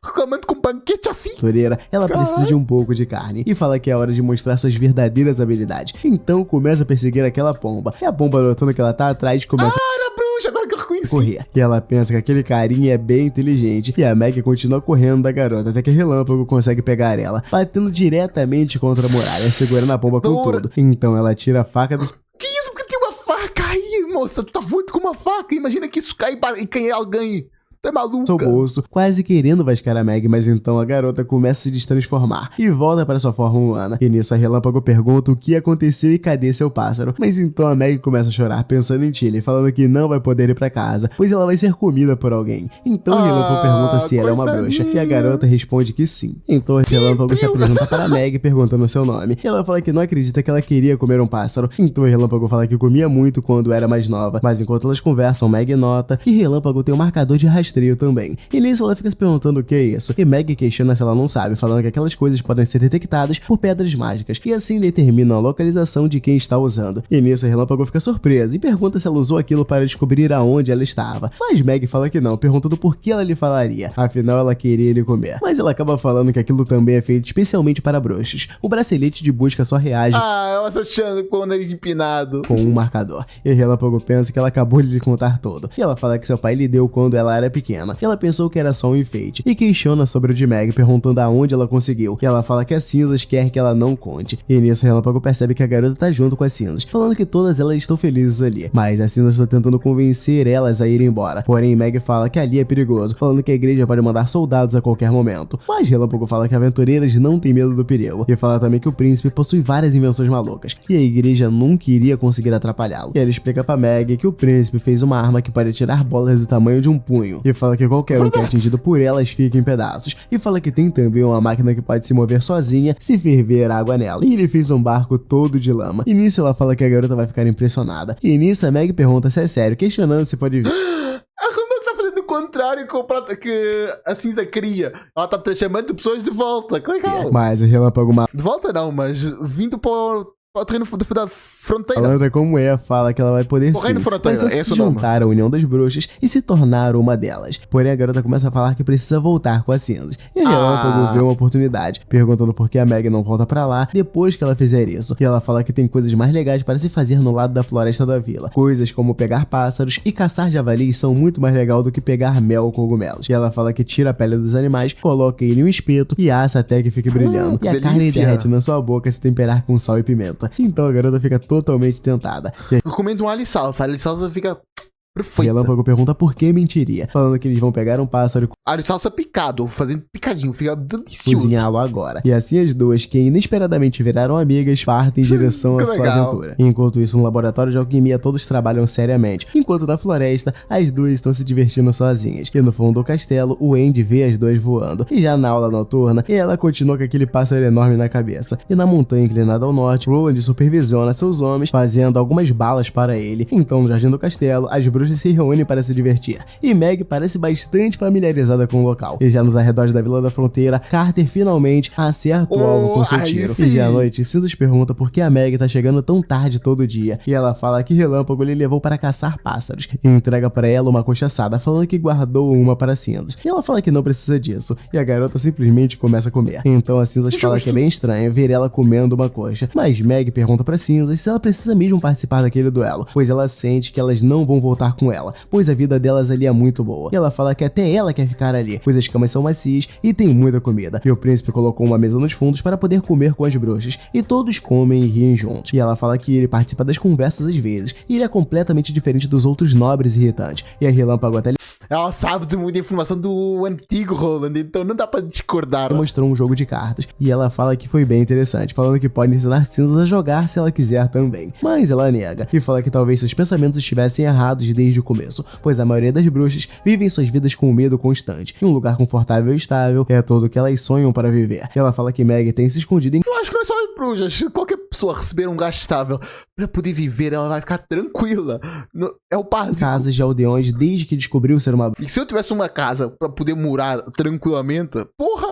Reclamando com banquete assim. aventureira, ela precisa de um pouco de carne. E fala que é hora de mostrar suas verdadeiras habilidades. Então começa a perseguir aquela pomba. E a pomba, notando que ela tá atrás, começa Era bruxa, agora que eu reconheci. correr. E ela pensa que aquele carinha é bem inteligente. E a Meg continua correndo da garota, até que Relâmpago consegue pegar ela, batendo diretamente contra a muralha, segurando a pomba com tudo. Então ela tira a faca do Que isso? Porque tem uma faca aí, moça. Tu tá voando com uma faca. Imagina que isso cai e cai alguém. Tá maluca? seu bolso, quase querendo vascar a Meg, mas então a garota começa a se destransformar e volta para sua forma humana. E nisso a Relâmpago pergunta o que aconteceu e cadê seu pássaro. Mas então a Meg começa a chorar, pensando em Tilly, falando que não vai poder ir para casa, pois ela vai ser comida por alguém. Então Relâmpago pergunta se ela é uma bruxa, e a garota responde que sim. Então Relâmpago se apresenta para a Meg, perguntando seu nome. E ela fala que não acredita que ela queria comer um pássaro. Então Relâmpago fala que comia muito quando era mais nova, mas enquanto elas conversam, Meg nota que Relâmpago tem um marcador de rastreio também. E nisso ela fica se perguntando o que é isso. E Meg questiona se ela não sabe, falando que aquelas coisas podem ser detectadas por pedras mágicas, e assim determinam a localização de quem está usando. E nisso a Relâmpago fica surpresa e pergunta se ela usou aquilo para descobrir aonde ela estava. Mas Meg fala que não, perguntando por que ela lhe falaria. Afinal, ela queria ele comer. Mas ela acaba falando que aquilo também é feito especialmente para bruxas. O bracelete de busca só reage ela se achando com o nariz empinado. com um marcador. E Relâmpago pensa que ela acabou de lhe contar tudo. E ela fala que seu pai lhe deu quando ela era pequena. pequena. Ela pensou que era só um enfeite e questiona sobre o de Meg, perguntando aonde ela conseguiu. E ela fala que a Cinzas quer que ela não conte. E nisso Relâmpago percebe que a garota tá junto com as Cinzas, falando que todas elas estão felizes ali. Mas a Cinzas tá tentando convencer elas a irem embora. Porém, Meg fala que ali é perigoso, falando que a igreja pode mandar soldados a qualquer momento. Mas Relâmpago fala que aventureiras não têm medo do perigo. E fala também que o príncipe possui várias invenções malucas. E a igreja nunca iria conseguir atrapalhá-lo. E ele explica pra Meg que o príncipe fez uma arma que pode tirar bolas do tamanho de um punho. E fala que qualquer um que é atingido por elas fica em pedaços. E fala que tem também uma máquina que pode se mover sozinha se ferver água nela. E ele fez um barco todo de lama. E nisso ela fala que a garota vai ficar impressionada. E nisso a Meg pergunta se é sério, questionando se pode vir. A Relâmpago tá fazendo o contrário que a Cinza queria. Ela tá chamando pessoas de volta. Que legal. Mas a Relâmpago De volta não, mas vindo para o terreno da fronteira. Malandra como é, fala que ela vai poder sim, mas só se juntar à União das Bruxas e se tornar uma delas. Porém, a garota começa a falar que precisa voltar com as Cinzas. E a Relâmpago vê uma oportunidade, perguntando por que a Meg não volta pra lá depois que ela fizer isso. E ela fala que tem coisas mais legais para se fazer no lado da floresta da vila. Coisas como pegar pássaros e caçar javalis são muito mais legal do que pegar mel ou cogumelos. E ela fala que tira a pele dos animais, coloca ele em um espeto e assa até que fique brilhando. E a carne derrete na sua boca se temperar com sal e pimenta. Então a garota fica totalmente tentada. Eu comendo um alho e salsa. Alho e salsa fica perfeita. E Relâmpago pergunta por que mentiria, falando que eles vão pegar um pássaro e alho e salsa picado, fazendo picadinho, fica delicioso. Cozinhá-lo agora. E assim as duas, que inesperadamente viraram amigas, partem em direção à sua aventura. Enquanto isso, no laboratório de alquimia, todos trabalham seriamente. Enquanto na floresta, as duas estão se divertindo sozinhas. E no fundo do castelo, o Andy vê as duas voando. E já na aula noturna, ela continua com aquele pássaro enorme na cabeça. E na montanha inclinada ao norte, Roland supervisiona seus homens, fazendo algumas balas para ele. Então, no jardim do castelo, as bruxas se reúnem para se divertir. E Meg parece bastante familiarizada com o local. E já nos arredores da Vila da Fronteira, Carter finalmente acerta o alvo com seu tiro. E já à noite, Cinzas pergunta por que a Meg tá chegando tão tarde todo dia. E ela fala que Relâmpago lhe levou para caçar pássaros. E entrega para ela uma coxa assada, falando que guardou uma para Cinzas. E ela fala que não precisa disso. E a garota simplesmente começa a comer. Então a Cinzas fala que é bem estranho ver ela comendo uma coxa. Mas Meg pergunta para Cinzas se ela precisa mesmo participar daquele duelo, pois ela sente que elas não vão voltar com ela, pois a vida delas ali é muito boa. E ela fala que até ela quer ficar ali, pois as camas são macias e tem muita comida. E o príncipe colocou uma mesa nos fundos para poder comer com as bruxas. E todos comem e riem juntos. E ela fala que ele participa das conversas às vezes. E ele é completamente diferente dos outros nobres irritantes. E a Relâmpago até ela sabe de muita informação do antigo Roland, então não dá pra discordar. Mostrou um jogo de cartas. E ela fala que foi bem interessante, falando que pode ensinar Cinzas a jogar se ela quiser também. Mas ela nega. E fala que talvez seus pensamentos estivessem errados desde o começo, pois a maioria das bruxas vivem suas vidas com medo constante. E um lugar confortável e estável é tudo que elas sonham para viver. E ela fala que Meg tem se escondido em... Eu acho que não é só as bruxas. Qualquer pessoa receber um gasto estável para poder viver, ela vai ficar tranquila. É o básico. Casas de aldeões desde que descobriu ser uma... E se eu tivesse uma casa para poder morar tranquilamente, porra,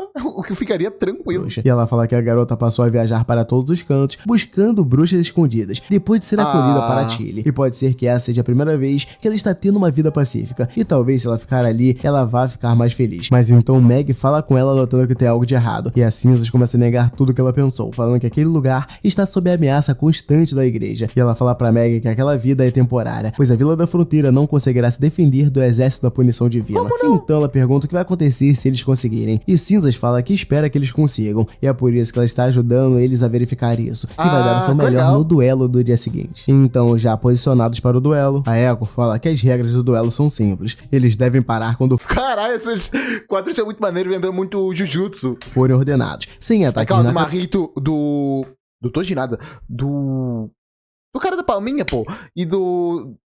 eu ficaria tranquilo. E ela fala que a garota passou a viajar para todos os cantos, buscando bruxas escondidas, depois de ser acolhida para Chile. E pode ser que essa seja a primeira vez que ela está tendo uma vida pacífica. E talvez se ela ficar ali, ela vá ficar mais feliz. Mas então Meg fala com ela, notando que tem algo de errado. E a Cinzas começa a negar tudo que ela pensou, falando que aquele lugar está sob a ameaça constante da igreja. E ela fala pra Meg que aquela vida é temporária, pois a Vila da Fronteira não conseguirá se defender do exército da punição divina. Então ela pergunta o que vai acontecer se eles conseguirem. E Cinzas fala que espera que eles consigam. E é por isso que ela está ajudando eles a verificar isso. E vai dar o seu melhor no duelo do dia seguinte. Então, já posicionados para o duelo, a Echo fala que as regras do duelo são simples. Eles devem parar quando... Caralho, esses quadros são muito maneiros, lembram muito Jujutsu. Forem ordenados. Sem ataques do Marrito, do Tojinada, do cara da palminha, pô. E do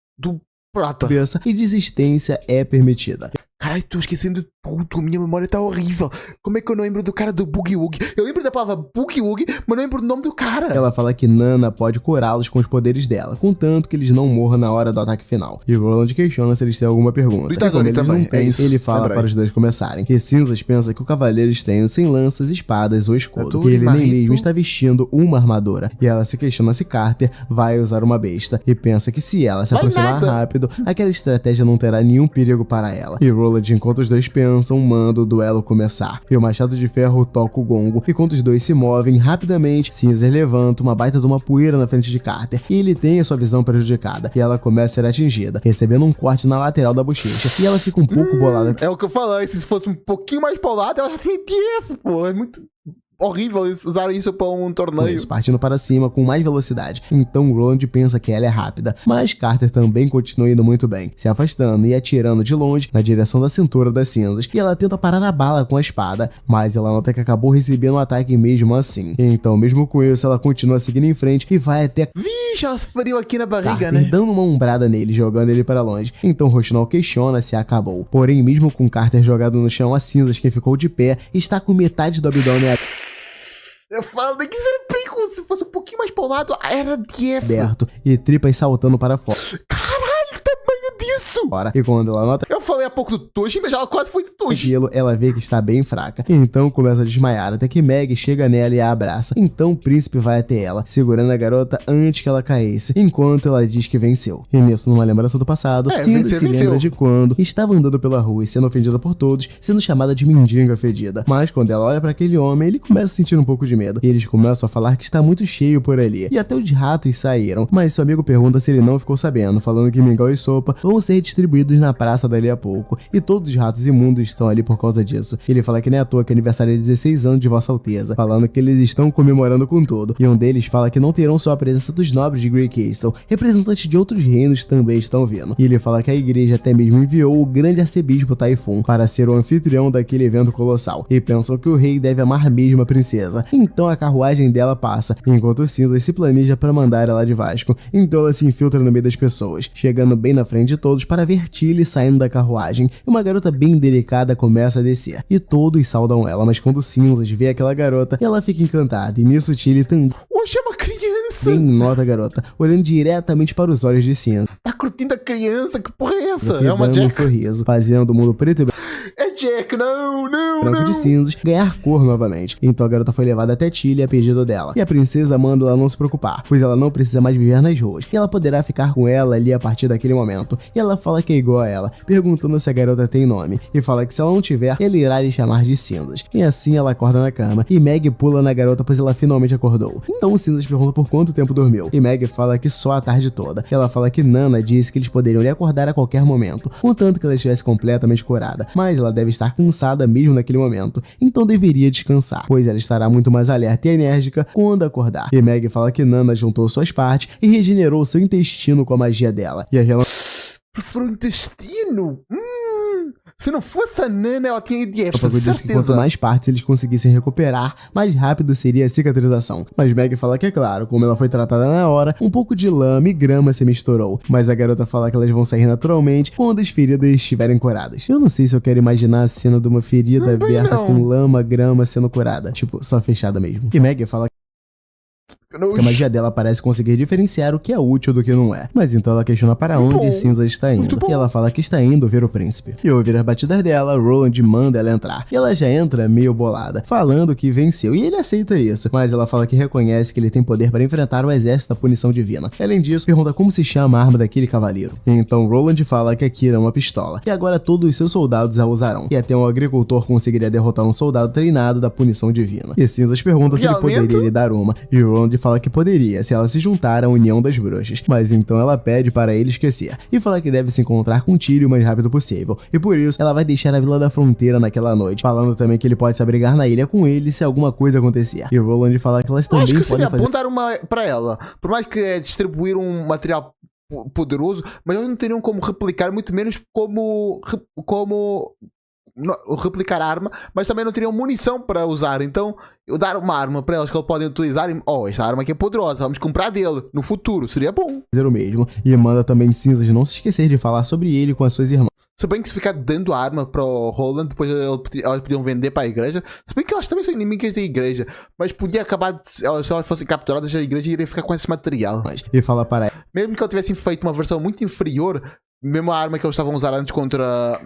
Prata. E desistência é permitida. Caralho, tô esquecendo tudo, minha memória tá horrível. Como é que eu não lembro do cara do Boogie Woogie? Eu lembro da palavra Boogie Woogie, mas não lembro do nome do cara. Ela fala que Nana pode curá-los com os poderes dela, contanto que eles não morram na hora do ataque final. E Roland questiona se eles têm alguma pergunta. E como eles não têm, ele fala para os dois começarem. E Cinzas pensa que o cavaleiro está indo sem lanças, espadas ou escudo. E ele nem mesmo está vestindo uma armadura. E ela se questiona se Carter vai usar uma besta. E pensa que se ela se aproximar rápido, aquela estratégia não terá nenhum perigo para ela. E Roland Roland, enquanto os dois pensam, manda o duelo começar. E o Machado de Ferro toca o gongo. E quando os dois se movem rapidamente, Cinzas levanta uma baita de uma poeira na frente de Carter. E ele tem a sua visão prejudicada. E ela começa a ser atingida, recebendo um corte na lateral da bochecha. E ela fica um pouco bolada. É o que eu falei, se fosse um pouquinho mais para o lado, ela já tinha TF, pô. É muito horrível eles usar isso para um torneio. Partindo para cima com mais velocidade. Então Roland pensa que ela é rápida, mas Carter também continua indo muito bem, se afastando e atirando de longe na direção da cintura das cinzas. E ela tenta parar a bala com a espada, mas ela nota que acabou recebendo um ataque mesmo assim. Então, mesmo com isso, ela continua seguindo em frente e vai até... Vixe, ela se feriu aqui na barriga, Carter, né? dando uma ombrada nele, jogando ele para longe. Então Rochinol questiona se acabou. Porém, mesmo com Carter jogado no chão, a cinzas que ficou de pé está com metade do abdômen Eu falo que isso era perigo, se fosse um pouquinho mais para o lado, era TF. aberto e tripas saltando para fora. Caralho, o tamanho disso! E quando ela nota Eu falei há pouco do Toshi, mas ela quase foi do Toshi. aquilo, ela vê que está bem fraca. Então começa a desmaiar, até que Meg chega nela e a abraça. Então o príncipe vai até ela, segurando a garota antes que ela caísse, enquanto ela diz que venceu. E nisso, numa lembrança do passado, Cinzas se lembra de quando estava andando pela rua e sendo ofendida por todos, sendo chamada de mendiga fedida. Mas quando ela olha para aquele homem, ele começa a sentir um pouco de medo. E eles começam a falar que está muito cheio por ali. E até os ratos saíram. Mas seu amigo pergunta se ele não ficou sabendo, falando que mingau e sopa vão ser distribuídos na praça dali a pouco. E todos os ratos imundos estão ali por causa disso. Ele fala que não é à toa que é aniversário de 16 anos de Vossa Alteza, falando que eles estão comemorando com tudo. E um deles fala que não terão só a presença dos nobres de Grey Castle, representantes de outros reinos também estão vindo. E ele fala que a igreja até mesmo enviou o grande arcebispo Typhon para ser o anfitrião daquele evento colossal. E pensam que o rei deve amar mesmo a princesa. Então a carruagem dela passa, enquanto o Cinzas se planeja para mandar ela de Vasco. Então ela se infiltra no meio das pessoas, chegando bem na frente de todos para ver Tilly saindo da carruagem. E uma garota bem delicada começa a descer. E todos saudam ela, mas quando Cinzas vê aquela garota, ela fica encantada. E nisso Tilly também Oxe, é uma criança! nota a garota, olhando diretamente para os olhos de Cinzas. Tá curtindo a criança? Que porra é essa? E É uma dando um Jack? sorriso, fazendo o mundo preto e É Jack, não, não, branco não. de cinzas ganhar cor novamente. Então a garota foi levada até Tilly a pedido dela. E a princesa manda ela não se preocupar, pois ela não precisa mais viver nas ruas. E ela poderá ficar com ela ali a partir daquele momento. E ela fala que é igual a ela, perguntando se a garota tem nome. E fala que se ela não tiver, ele irá lhe chamar de Cinzas. E assim ela acorda na cama. E Meg pula na garota, pois ela finalmente acordou. Então o Cinzas pergunta por quanto tempo dormiu. E Meg fala que só a tarde toda. E ela fala que Nana disse que eles poderiam lhe acordar a qualquer momento, contanto que ela estivesse completamente curada. Mas ela deve estar cansada mesmo naquele momento. Então deveria descansar, pois ela estará muito mais alerta e enérgica quando acordar. E Meg fala que Nana juntou suas partes e regenerou seu intestino com a magia dela. E a Prefiro o intestino? Se não fosse a Nana, ela tinha ido de F, disse que quanto certeza. mais partes eles conseguissem recuperar, mais rápido seria a cicatrização. Mas Meg fala que é claro, como ela foi tratada na hora, um pouco de lama e grama se misturou. Mas a garota fala que elas vão sair naturalmente quando as feridas estiverem curadas. Eu não sei se eu quero imaginar a cena de uma ferida Também aberta não. com lama, grama sendo curada. Tipo, só fechada mesmo. E Meg fala que a magia dela parece conseguir diferenciar o que é útil do que não é. Mas então ela questiona para onde bom. Cinzas está indo. E ela fala que está indo ver o príncipe. E ao ouvir as batidas dela, Roland manda ela entrar. E ela já entra meio bolada, falando que venceu. E ele aceita isso. Mas ela fala que reconhece que ele tem poder para enfrentar o exército da punição divina. Além disso, pergunta como se chama a arma daquele cavaleiro. Então Roland fala que aquilo é uma pistola. E agora todos os seus soldados a usarão. E até um agricultor conseguiria derrotar um soldado treinado da punição divina. E Cinzas pergunta se ele poderia lhe dar uma. E Roland fala que poderia, se ela se juntar à União das Bruxas. Mas então ela pede para ele esquecer. E fala que deve se encontrar com Tilly o mais rápido possível. E por isso, ela vai deixar a Vila da Fronteira naquela noite. Falando também que ele pode se abrigar na ilha com ele se alguma coisa acontecer. E Roland fala que elas Eu também acho que podem seria fazer... bom dar uma pra ela. Por mais que é distribuir um material poderoso, mas eles não teriam como replicar, muito menos como replicar a arma, mas também não teriam munição para usar. Então, eu dar uma arma para elas que eles podem utilizar e, esta arma aqui é poderosa, vamos comprar dele no futuro, seria bom. fazer o mesmo. E manda também Cinzas não se esquecer de falar sobre ele com as suas irmãs. Se bem que se ficar dando a arma para o Roland, depois elas podiam vender para a igreja. Se bem que elas também são inimigas da igreja, mas podia acabar, se elas fossem capturadas, a igreja iria ficar com esse material. E fala para ela Mesmo que elas tivessem feito uma versão muito inferior, mesmo a arma que eles estavam a usar antes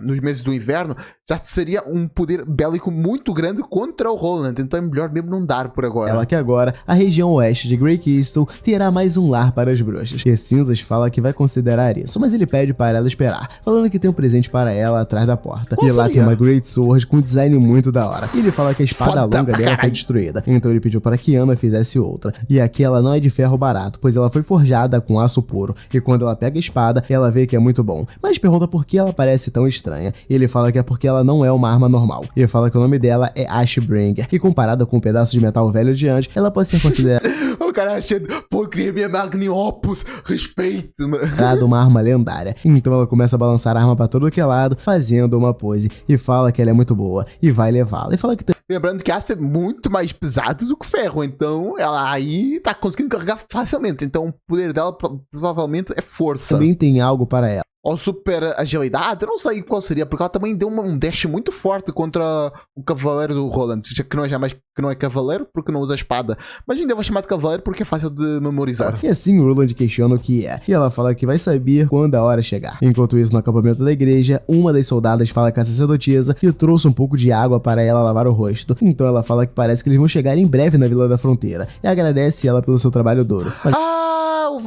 nos meses do inverno, já seria um poder bélico muito grande contra o Roland. Então é melhor mesmo não dar por agora. Ela que agora, a região oeste de Grey Crystal terá mais um lar para as bruxas. E Cinzas fala que vai considerar isso, mas ele pede para ela esperar, falando que tem um presente para ela atrás da porta. E lá tem uma Great Sword com um design muito da hora. E ele fala que a espada longa dela foi destruída, então ele pediu para que Ana fizesse outra. E aquela não é de ferro barato, pois ela foi forjada com aço puro. E quando ela pega a espada, ela vê que é muito bom, mas pergunta por que ela parece tão estranha. E ele fala que é porque ela não é uma arma normal. E ele fala que o nome dela é Ashbringer, e comparada com um pedaço de metal velho de antes, ela pode ser considerada o cara achando, pô, criei minha Magnum Opus, respeito, mano. Uma arma lendária. Então ela começa a balançar a arma pra todo que é lado, fazendo uma pose, e fala que ela é muito boa, e vai levá-la. E fala que lembrando que aço é muito mais pesado do que ferro, então ela aí tá conseguindo carregar facilmente. Então o poder dela provavelmente é força. Também tem algo para ela. Ou super agilidade, eu não sei qual seria, porque ela também deu um dash muito forte contra o cavaleiro do Roland, já que não é cavaleiro porque não usa espada, mas ainda vou chamar de cavaleiro porque é fácil de memorizar. E assim o Roland questiona o que é, e ela fala que vai saber quando a hora chegar. Enquanto isso, no acampamento da igreja, uma das soldadas fala com a sacerdotisa e trouxe um pouco de água para ela lavar o rosto. Então ela fala que parece que eles vão chegar em breve na Vila da Fronteira, e agradece ela pelo seu trabalho duro. Mas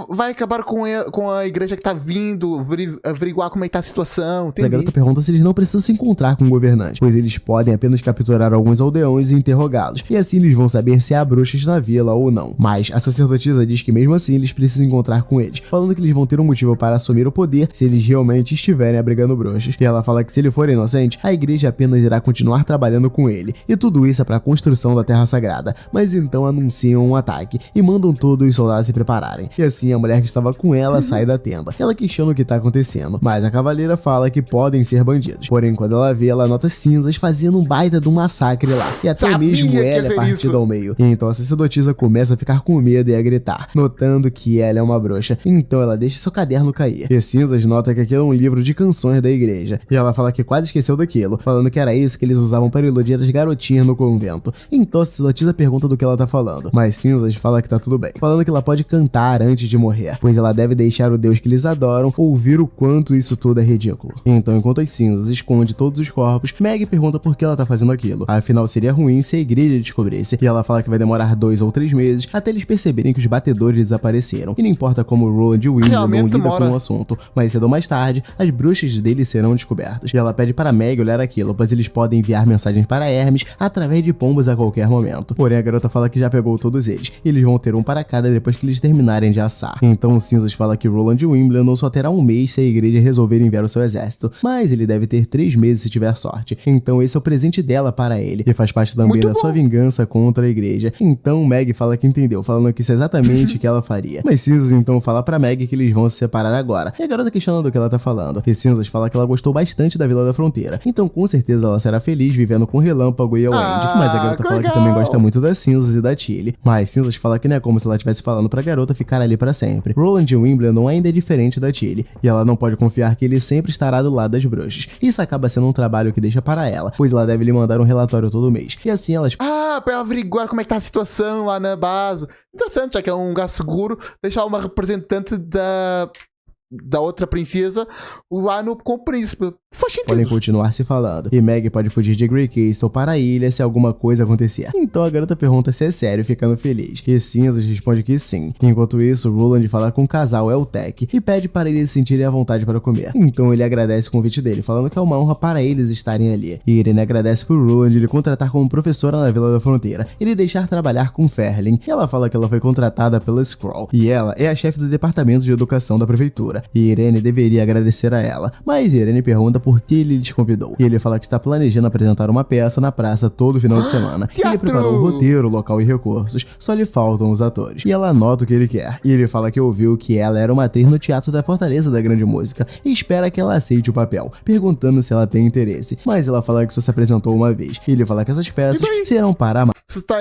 vai acabar com a igreja que tá vindo, averiguar como é que tá a situação, entendi. A garota pergunta se eles não precisam se encontrar com o governante, pois eles podem apenas capturar alguns aldeões e interrogá-los, e assim eles vão saber se há bruxas na vila ou não. Mas a sacerdotisa diz que mesmo assim eles precisam encontrar com eles, falando que eles vão ter um motivo para assumir o poder se eles realmente estiverem abrigando bruxas. E ela fala que se ele for inocente, a igreja apenas irá continuar trabalhando com ele, e tudo isso é para a construção da Terra Sagrada. Mas então anunciam um ataque e mandam todos os soldados se prepararem. E assim a mulher que estava com ela sai da tenda. Ela questiona o que está acontecendo, mas a cavaleira fala que podem ser bandidos. Porém, quando ela vê, ela nota Cinzas fazendo um baita de um massacre lá. E até mesmo ela é partida ao meio. E então a sacerdotisa começa a ficar com medo e a gritar, notando que ela é uma bruxa. Então ela deixa seu caderno cair. E Cinzas nota que aquilo é um livro de canções da igreja. E ela fala que quase esqueceu daquilo, falando que era isso que eles usavam para iludir as garotinhas no convento. Então a sacerdotisa pergunta do que ela tá falando, mas Cinzas fala que tá tudo bem, falando que ela pode cantar antes de morrer, pois ela deve deixar o Deus que eles adoram ouvir o quanto isso tudo é ridículo. Então, enquanto as Cinzas esconde todos os corpos, Meg pergunta por que ela tá fazendo aquilo. Afinal, seria ruim se a igreja descobrisse, e ela fala que vai demorar 2 ou 3 meses até eles perceberem que os batedores desapareceram. E não importa como o Roland e o Wimbledon lidam com o assunto, mas cedo ou mais tarde, as bruxas deles serão descobertas. E ela pede para Meg olhar aquilo, pois eles podem enviar mensagens para Hermes através de pombos a qualquer momento. Porém, a garota fala que já pegou todos eles, e eles vão ter um para cada depois que eles terminarem de assar. Então, Cinzas fala que Roland e Wimbledon só terá um mês se a igreja resolver enviar o seu exército, mas ele deve ter 3 meses se tiver sorte. Então esse é o presente dela para ele, e faz parte também da sua vingança contra a igreja. Então Meg fala que entendeu, falando que isso é exatamente o que ela faria. Mas Cinzas então fala pra Meg que eles vão se separar agora, e a garota questiona do que ela tá falando. E Cinzas fala que ela gostou bastante da Vila da Fronteira, então com certeza ela será feliz vivendo com Relâmpago e a Wendy. Mas a garota fala que também gosta muito das Cinzas e da Tilly. Mas Cinzas fala que não é como se ela estivesse falando pra garota ficar ali pra sempre. Roland e Wimbledon ainda é diferente da Tilly, e ela não pode confiar que ele sempre estará do lado das bruxas. Isso acaba sendo um trabalho que deixa para ela, pois ela deve lhe mandar um relatório todo mês. E assim elas... pra averiguar como é que tá a situação lá na base. Interessante, já que é um lugar seguro, deixar uma representante da outra princesa lá com o príncipe. Faz sentido. Podem continuar se falando, e Meg pode fugir de Grey Crystal para a ilha se alguma coisa acontecer. Então a garota pergunta se é sério, ficando feliz. E Cinzas responde que sim. Enquanto isso, Roland fala com o casal Eltec e pede para eles se sentirem à vontade para comer. Então ele agradece o convite dele, falando que é uma honra para eles estarem ali. E Irene agradece por Roland lhe contratar como professora na Vila da Fronteira e lhe deixar trabalhar com Ferlin. E ela fala que ela foi contratada pela Skrull, e ela é a chefe do departamento de educação da prefeitura. E Irene deveria agradecer a ela, mas Irene pergunta por que ele lhes convidou. E ele fala que está planejando apresentar uma peça na praça todo final de semana. Ele preparou o roteiro, local e recursos, só lhe faltam os atores. E ela anota o que ele quer. E ele fala que ouviu que ela era uma atriz no Teatro da Fortaleza da Grande Música e espera que ela aceite o papel, perguntando se ela tem interesse. Mas ela fala que só se apresentou uma vez. E ele fala que essas peças serão para Você tá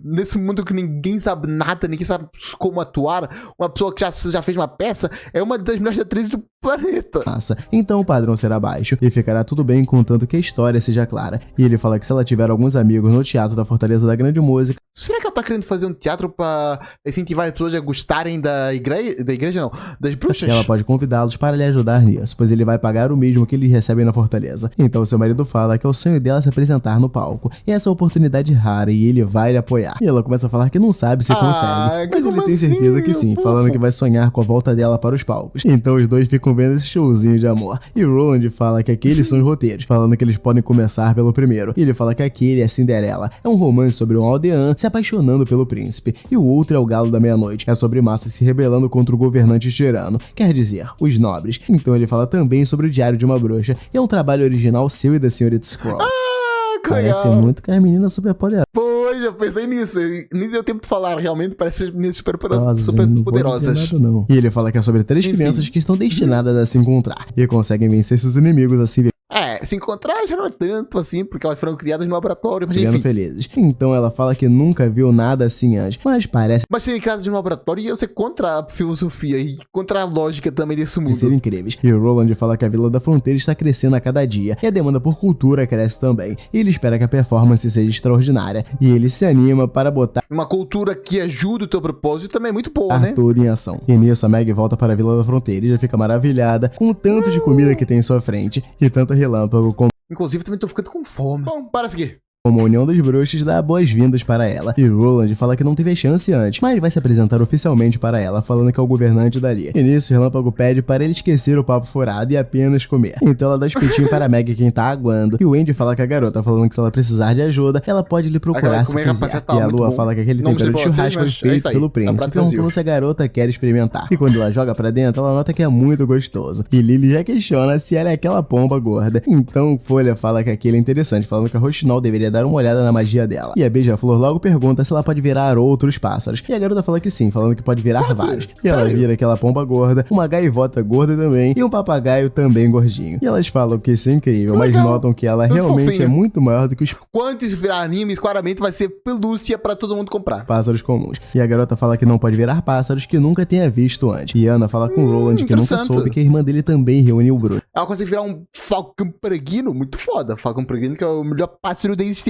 nesse mundo que ninguém sabe nada, ninguém sabe como atuar. Uma pessoa que já fez uma peça é uma das melhores atrizes do planeta. Massa. Então o padrão será baixo e ficará tudo bem contanto que a história seja clara. E ele fala que se ela tiver alguns amigos no teatro da Fortaleza da Grande Música, será que ela tá querendo fazer um teatro pra incentivar as pessoas a gostarem da igreja não, das bruxas? ela pode convidá-los para lhe ajudar nisso, pois ele vai pagar o mesmo que eles recebem na Fortaleza. Então seu marido fala que é o sonho dela se apresentar no palco. E essa é uma oportunidade rara e ele vai lhe apoiar. E ela começa a falar que não sabe se consegue, mas ele tem certeza que sim, falando que vai sonhar com a volta dela para os palcos. Então os dois ficam vendo esse showzinho de amor. E Roland fala que aqueles são os roteiros, falando que eles podem começar pelo primeiro. E ele fala que aquele é Cinderela. É um romance sobre um aldeão se apaixonando pelo príncipe. E o outro é o Galo da Meia-Noite. É sobre massa se rebelando contra o governante tirano. Quer dizer, os nobres. Então ele fala também sobre o Diário de uma Bruxa. E é um trabalho original seu e da senhorita Scroll. Parece muito com as meninas super poderosas. Pois, eu pensei nisso. Nem deu tempo de falar. Realmente parece as meninas super poderosas. Não. E ele fala que é sobre 3 crianças que estão destinadas a se encontrar e conseguem vencer seus inimigos assim. Se encontrar já não é tanto assim, porque elas foram criadas no laboratório, mas enfim. Felizes. Então ela fala que nunca viu nada assim antes, mas parece... Mas serem criadas no laboratório ia ser contra a filosofia e contra a lógica também desse mundo. Ser incríveis. E o Roland fala que a Vila da Fronteira está crescendo a cada dia, e a demanda por cultura cresce também. E ele espera que a performance seja extraordinária, e ele se anima para botar uma cultura que ajuda o teu propósito também é muito boa, né? Tudo em ação. E nisso a Meg volta para a Vila da Fronteira e já fica maravilhada com o tanto de comida que tem em sua frente, e tanta relâmpago como... Inclusive, também tô ficando com fome. Bom, para seguir. Como a União dos Bruxos dá boas-vindas para ela. E Roland fala que não teve chance antes, mas vai se apresentar oficialmente para ela, falando que é o governante dali. E nisso, Relâmpago pede para ele esquecer o papo furado e apenas comer. Então ela dá espetinho para a Meg quem tá aguando. E o Andy fala com a garota, falando que se ela precisar de ajuda, ela pode lhe procurar se quiser. E a Lua fala que aquele tempero de churrasco é feito pelo príncipe, perguntando se a garota quer experimentar. E quando ela joga pra dentro, ela nota que é muito gostoso. E Lily já questiona se ela é aquela pomba gorda. Então Folha fala que aquilo é interessante, falando que a Rochinol deveria dar uma olhada na magia dela. E a Beija-Flor logo pergunta se ela pode virar outros pássaros. E a garota fala que sim, falando que pode virar vários. E ela vira aquela pomba gorda, uma gaivota gorda também e um papagaio também gordinho. E elas falam que isso é incrível, mas notam que ela realmente é muito maior do que os... Quando isso virar animes, claramente vai ser pelúcia pra todo mundo comprar. Pássaros comuns. E a garota fala que não pode virar pássaros que nunca tenha visto antes. E Ana fala com Roland que nunca soube que a irmã dele também reuniu o bruxo. Ela consegue virar um falcão peregrino, muito foda. Falcão peregrino que é o melhor pássaro da existência.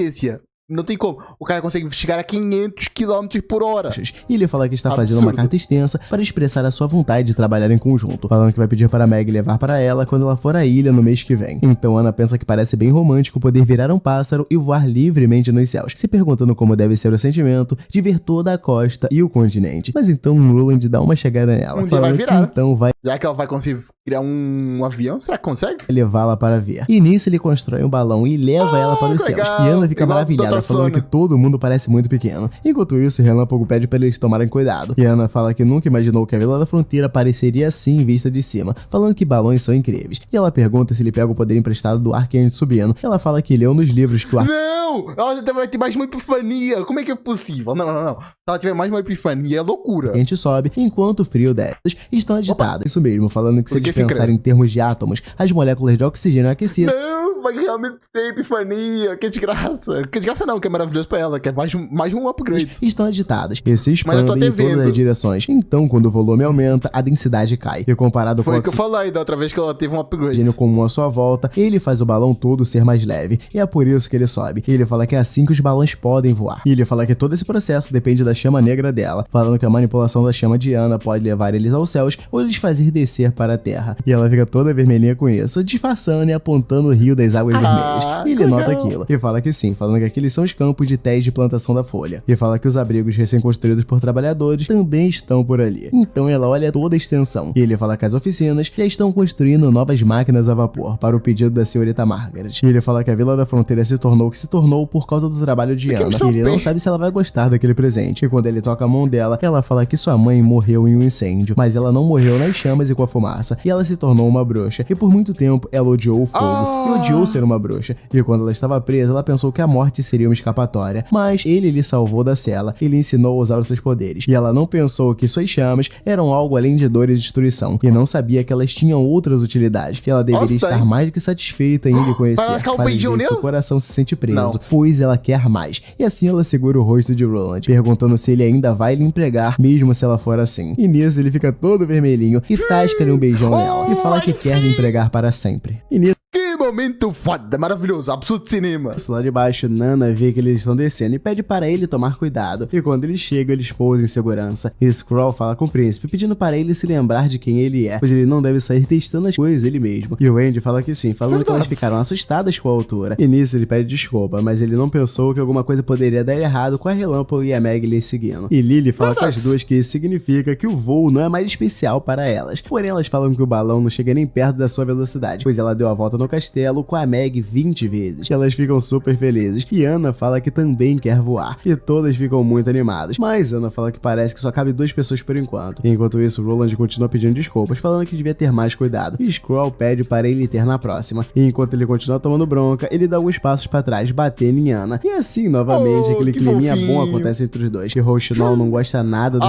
Não tem como. O cara consegue chegar a 500 km por hora. E ele fala que está fazendo uma carta extensa para expressar a sua vontade de trabalhar em conjunto, falando que vai pedir para Meg levar para ela quando ela for à ilha no mês que vem. Então Ana pensa que parece bem romântico poder virar um pássaro e voar livremente nos céus, se perguntando como deve ser o sentimento de ver toda a costa e o continente. Mas então Roland dá uma chegada nela, dia vai virar. Então vai... Já que ela vai conseguir criar um avião, será que consegue? Levá-la para ver. E nisso ele constrói um balão e leva ela para os céus. E Ana fica maravilhada, falando que todo mundo parece muito pequeno. Enquanto isso, Relâmpago pede para eles tomarem cuidado. E Ana fala que nunca imaginou que a Vila da Fronteira pareceria assim vista de cima, falando que balões são incríveis. E ela pergunta se ele pega o poder emprestado do Arcane subindo. Ela fala que leu nos livros que o Não! Ela vai ter mais uma epifania. Como é que é possível? Não. Se ela tiver mais uma epifania, é loucura. A gente sobe, enquanto o frio desce. Estão agitadas. Isso mesmo, falando que se eles pensarem em termos de átomos, as moléculas de oxigênio aquecidas... Não, vai realmente ter epifania. Que desgraça. Que desgraça não, que é maravilhoso pra ela, que é mais um upgrade. Estão agitadas e se expandem em todas as direções. Então, quando o volume aumenta, a densidade cai. E comparado com o que eu falei da outra vez que ela teve um upgrade comum à sua volta, ele faz o balão todo ser mais leve. E é por isso que ele sobe. Ele fala que é assim que os balões podem voar. E ele fala que todo esse processo depende da chama negra dela, falando que a manipulação da chama de Ana pode levar eles aos céus ou lhes fazer descer para a terra. E ela fica toda vermelhinha com isso, disfarçando e apontando o rio das águas vermelhas. E ele nota aquilo. E fala que sim, falando que aqueles são os campos de teste de plantação da Folha. E fala que os abrigos recém-construídos por trabalhadores também estão por ali. Então ela olha toda a extensão. E ele fala que as oficinas já estão construindo novas máquinas a vapor para o pedido da senhorita Margaret. E ele fala que a Vila da Fronteira se tornou o que se tornou por causa do trabalho de Ana. E ele não sabe se ela vai gostar daquele presente. E quando ele toca a mão dela, ela fala que sua mãe morreu em um incêndio, mas ela não morreu nas chamas e com a fumaça. E ela se tornou uma bruxa. E por muito tempo ela odiou o fogo. E odiou ser uma bruxa. E quando ela estava presa, ela pensou que a morte seria uma escapatória. Mas ele lhe salvou da cela e lhe ensinou a usar os seus poderes. E ela não pensou que suas chamas eram algo além de dor e destruição. E não sabia que elas tinham outras utilidades. Que ela deveria estar mais do que satisfeita em lhe conhecer. Para ver se seu coração se sente preso. Pois ela quer mais. E assim ela segura o rosto de Roland, perguntando se ele ainda vai lhe empregar, mesmo se ela for assim. E nisso ele fica todo vermelhinho e tasca-lhe um beijão nela e fala que quer lhe empregar para sempre. E nisso, Que momento foda, maravilhoso, absurdo cinema. lá de baixo, Nana vê que eles estão descendo e pede para ele tomar cuidado. E quando eles chegam, eles pousam em segurança. E Skrull fala com o príncipe, pedindo para ele se lembrar de quem ele é, pois ele não deve sair testando as coisas ele mesmo. E o Andy fala que sim, falando que elas ficaram assustadas com a altura. E nisso ele pede desculpa, mas ele não pensou que alguma coisa poderia dar errado com a Relâmpago e a Meg lhe seguindo. E Lily fala com as duas que isso significa que o voo não é mais especial para elas. Porém, elas falam que o balão não chega nem perto da sua velocidade, pois ela deu a volta no castelo com a Meg 20 vezes. E elas ficam super felizes. E Anna fala que também quer voar. E todas ficam muito animadas. Mas Anna fala que parece que só cabe 2 pessoas por enquanto. Enquanto isso, Roland continua pedindo desculpas, falando que devia ter mais cuidado. E Skrull pede para ele ter na próxima. E enquanto ele continua tomando bronca, ele dá alguns passos para trás, batendo em Anna. E assim, novamente, aquele climinha bom acontece entre os dois. E Rochinol não gosta nada do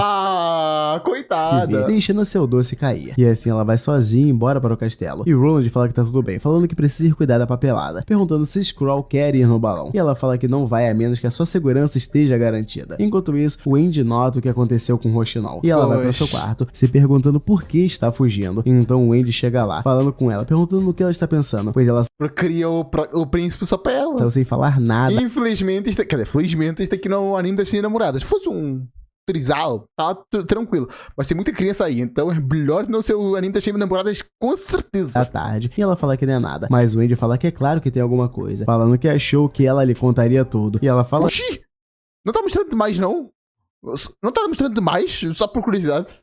Coitada. deixando seu doce cair. E assim ela vai sozinha embora para o castelo. E Roland fala que tá tudo bem, falando que precisa ir cuidar da papelada, perguntando se Skrull quer ir no balão. E ela fala que não vai a menos que a sua segurança esteja garantida. Enquanto isso, o Andy nota o que aconteceu com Rochinol. E ela vai para seu quarto, se perguntando por que está fugindo. Então o Andy chega lá, falando com ela, perguntando no que ela está pensando, pois ela Cria o príncipe só pra ela. saiu sem falar nada. Infelizmente, felizmente, isto aqui não é um anime das 100 namoradas. Se fosse um trisal, tá tranquilo. Mas tem muita criança aí, então é melhor não ser o anime das 100 namoradas, com certeza. Da tarde, e ela fala que não é nada, mas o Andy fala que é claro que tem alguma coisa, falando que achou que ela lhe contaria tudo. E ela fala: Oxi! Não tá mostrando demais, não? Não tá mostrando demais? Só por curiosidade.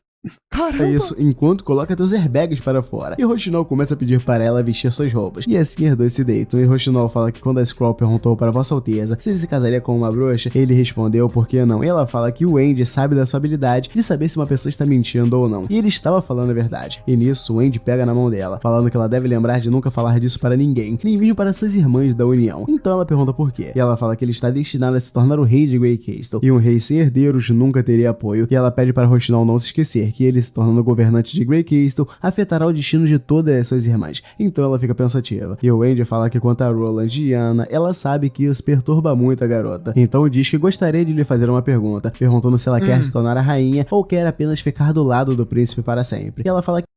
Caramba! É isso, enquanto coloca seus airbags para fora. E Rochinol começa a pedir para ela vestir suas roupas. E assim as duas se deitam. E Rochinol fala que quando a Skrull perguntou para Vossa Alteza se ele se casaria com uma bruxa, ele respondeu por que não. E ela fala que o Andy sabe da sua habilidade de saber se uma pessoa está mentindo ou não. E ele estava falando a verdade. E nisso, o Andy pega na mão dela, falando que ela deve lembrar de nunca falar disso para ninguém, nem mesmo para suas irmãs da União. Então ela pergunta por quê. E ela fala que ele está destinado a se tornar o rei de Grey Castle. E um rei sem herdeiros nunca teria apoio. E ela pede para Rochinol não se esquecer que ele se tornando governante de Grey Castle afetará o destino de todas as suas irmãs. Então ela fica pensativa. E o Andy fala que quanto a Roland e Anna, ela sabe que isso perturba muito a garota. Então diz que gostaria de lhe fazer uma pergunta, perguntando se ela quer se tornar a rainha ou quer apenas ficar do lado do príncipe para sempre. E ela fala que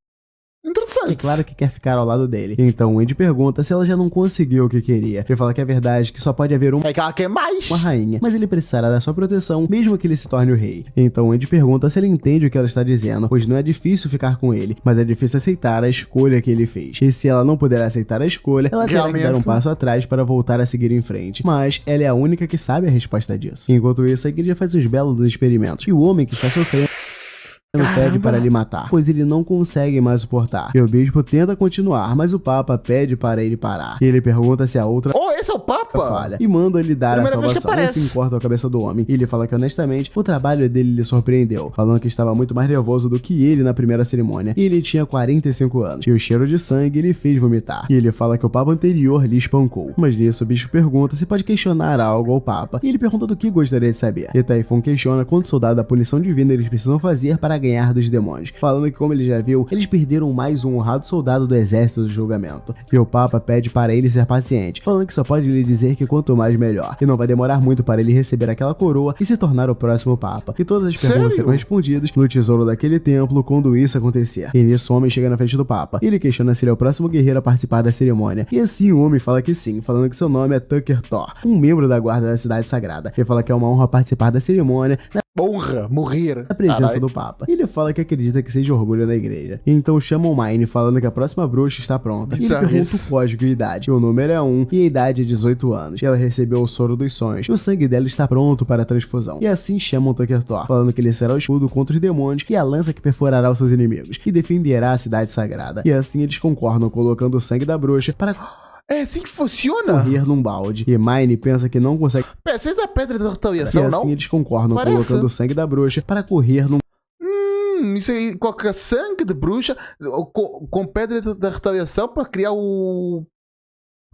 Interessante. é claro que quer ficar ao lado dele. Então o Andy pergunta se ela já não conseguiu o que queria. Ele fala que é verdade, que só pode haver É que ela quer mais. uma rainha, mas ele precisará da sua proteção, mesmo que ele se torne o rei. Então Andy pergunta se ele entende o que ela está dizendo, pois não é difícil ficar com ele, mas é difícil aceitar a escolha que ele fez. E se ela não puder aceitar a escolha, ela terá que dar um passo atrás para voltar a seguir em frente. Mas ela é a única que sabe a resposta disso. Enquanto isso, a igreja faz uns belos experimentos, e o homem que está sofrendo pede para lhe matar, pois ele não consegue mais suportar. E o bispo tenta continuar, mas o Papa pede para ele parar. E ele pergunta se a outra Oh, esse é o Papa? falha e manda lhe dar a Primeira vez que salvação. E aparece. assim corta a cabeça do homem. E ele fala que honestamente o trabalho dele lhe surpreendeu, falando que estava muito mais nervoso do que ele na primeira cerimônia. E ele tinha 45 anos. E o cheiro de sangue lhe fez vomitar. E ele fala que o Papa anterior lhe espancou. Mas nisso o bispo pergunta se pode questionar algo ao Papa. E ele pergunta do que gostaria de saber. E Typhon questiona quanto soldado da punição divina eles precisam fazer para ganhar dos demônios, falando que, como ele já viu, eles perderam mais um honrado soldado do exército do julgamento. E o Papa pede para ele ser paciente, falando que só pode lhe dizer que quanto mais melhor, e não vai demorar muito para ele receber aquela coroa e se tornar o próximo Papa. E todas as perguntas serão respondidas no tesouro daquele templo quando isso acontecer. E nisso o homem chega na frente do Papa. Ele questiona se ele é o próximo guerreiro a participar da cerimônia. E assim o homem fala que sim, falando que seu nome é Tucker Thor, um membro da guarda da cidade sagrada. Ele fala que é uma honra participar da cerimônia Honra, morrer. na presença do Papa. Ele fala que acredita que seja orgulho na igreja. Então chama o Mine, falando que a próxima bruxa está pronta. E ele pergunta o código e idade. E o número é 1 e a idade é 18 anos. E ela recebeu o soro dos sonhos. E o sangue dela está pronto para a transfusão. E assim chamam Tucker Thor, falando que ele será o escudo contra os demônios e a lança que perfurará os seus inimigos e defenderá a cidade sagrada. E assim eles concordam, colocando o sangue da bruxa para É assim que funciona? correr num balde. E Mine pensa que não consegue. Pera, você é da pedra da E retaliação, assim não? eles concordam, Parece. colocando o sangue da bruxa para correr num Isso aí, coloca sangue de bruxa com pedra da retaliação para criar o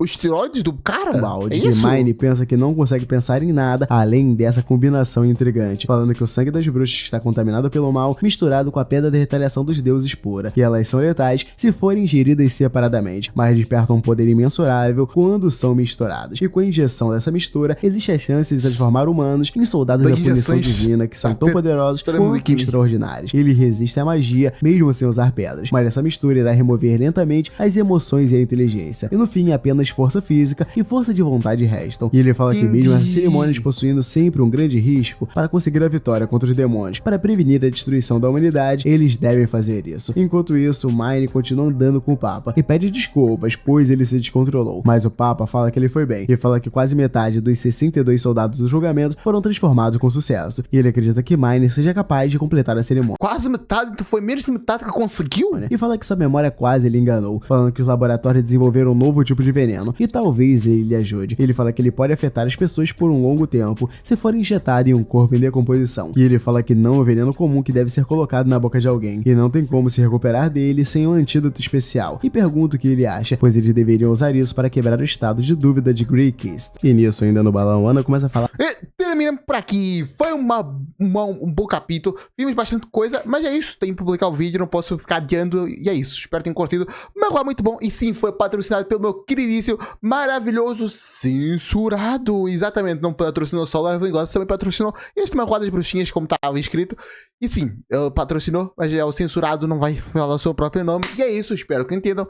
os esteroides do cara? O balde. E Mine pensa que não consegue pensar em nada além dessa combinação intrigante, falando que o sangue das bruxas está contaminado pelo mal, misturado com a pedra da retaliação dos deuses pura, e elas são letais se forem ingeridas separadamente, mas despertam um poder imensurável quando são misturadas. E com a injeção dessa mistura, existe a chance de transformar humanos em soldados da punição divina que são tão poderosos quanto extraordinários. Eles resistem à magia, mesmo sem usar pedras, mas essa mistura irá remover lentamente as emoções e a inteligência, e no fim apenas força física e força de vontade restam. E ele fala que mesmo as cerimônias possuindo sempre um grande risco para conseguir a vitória contra os demônios, para prevenir a destruição da humanidade, eles devem fazer isso. Enquanto isso, o Mine continua andando com o Papa e pede desculpas, pois ele se descontrolou, mas o Papa fala que ele foi bem, e fala que quase metade dos 62 soldados do julgamento foram transformados com sucesso, e ele acredita que Mine seja capaz de completar a cerimônia. Quase metade? Tu foi menos de metade que conseguiu? E fala que sua memória quase lhe enganou, falando que os laboratórios desenvolveram um novo tipo de veneno, e talvez ele lhe ajude. Ele fala que ele pode afetar as pessoas por um longo tempo se for injetado em um corpo em decomposição, e ele fala que não é um veneno comum que deve ser colocado na boca de alguém, e não tem como se recuperar dele sem um antídoto especial, e pergunta o que ele acha, pois eles deveriam usar isso para quebrar o estado de dúvida de Greykist. E nisso, ainda no balão, Ana começa a falar: terminamos por aqui, foi um bom capítulo, vimos bastante coisa, mas é isso, tem que publicar o vídeo, não posso ficar adiando, e é isso, espero que tenham curtido, mas é muito bom, e sim, foi patrocinado pelo meu queridíssimo, maravilhoso Censurado, exatamente, não patrocinou só o Level Ingots, também patrocinou este Manguá das Bruxinhas, como estava escrito, e sim, ele patrocinou, mas é o Censurado, não vai falar o seu próprio nome, e é isso, espero que entendam,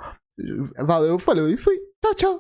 valeu, falou e fui, tchau, tchau.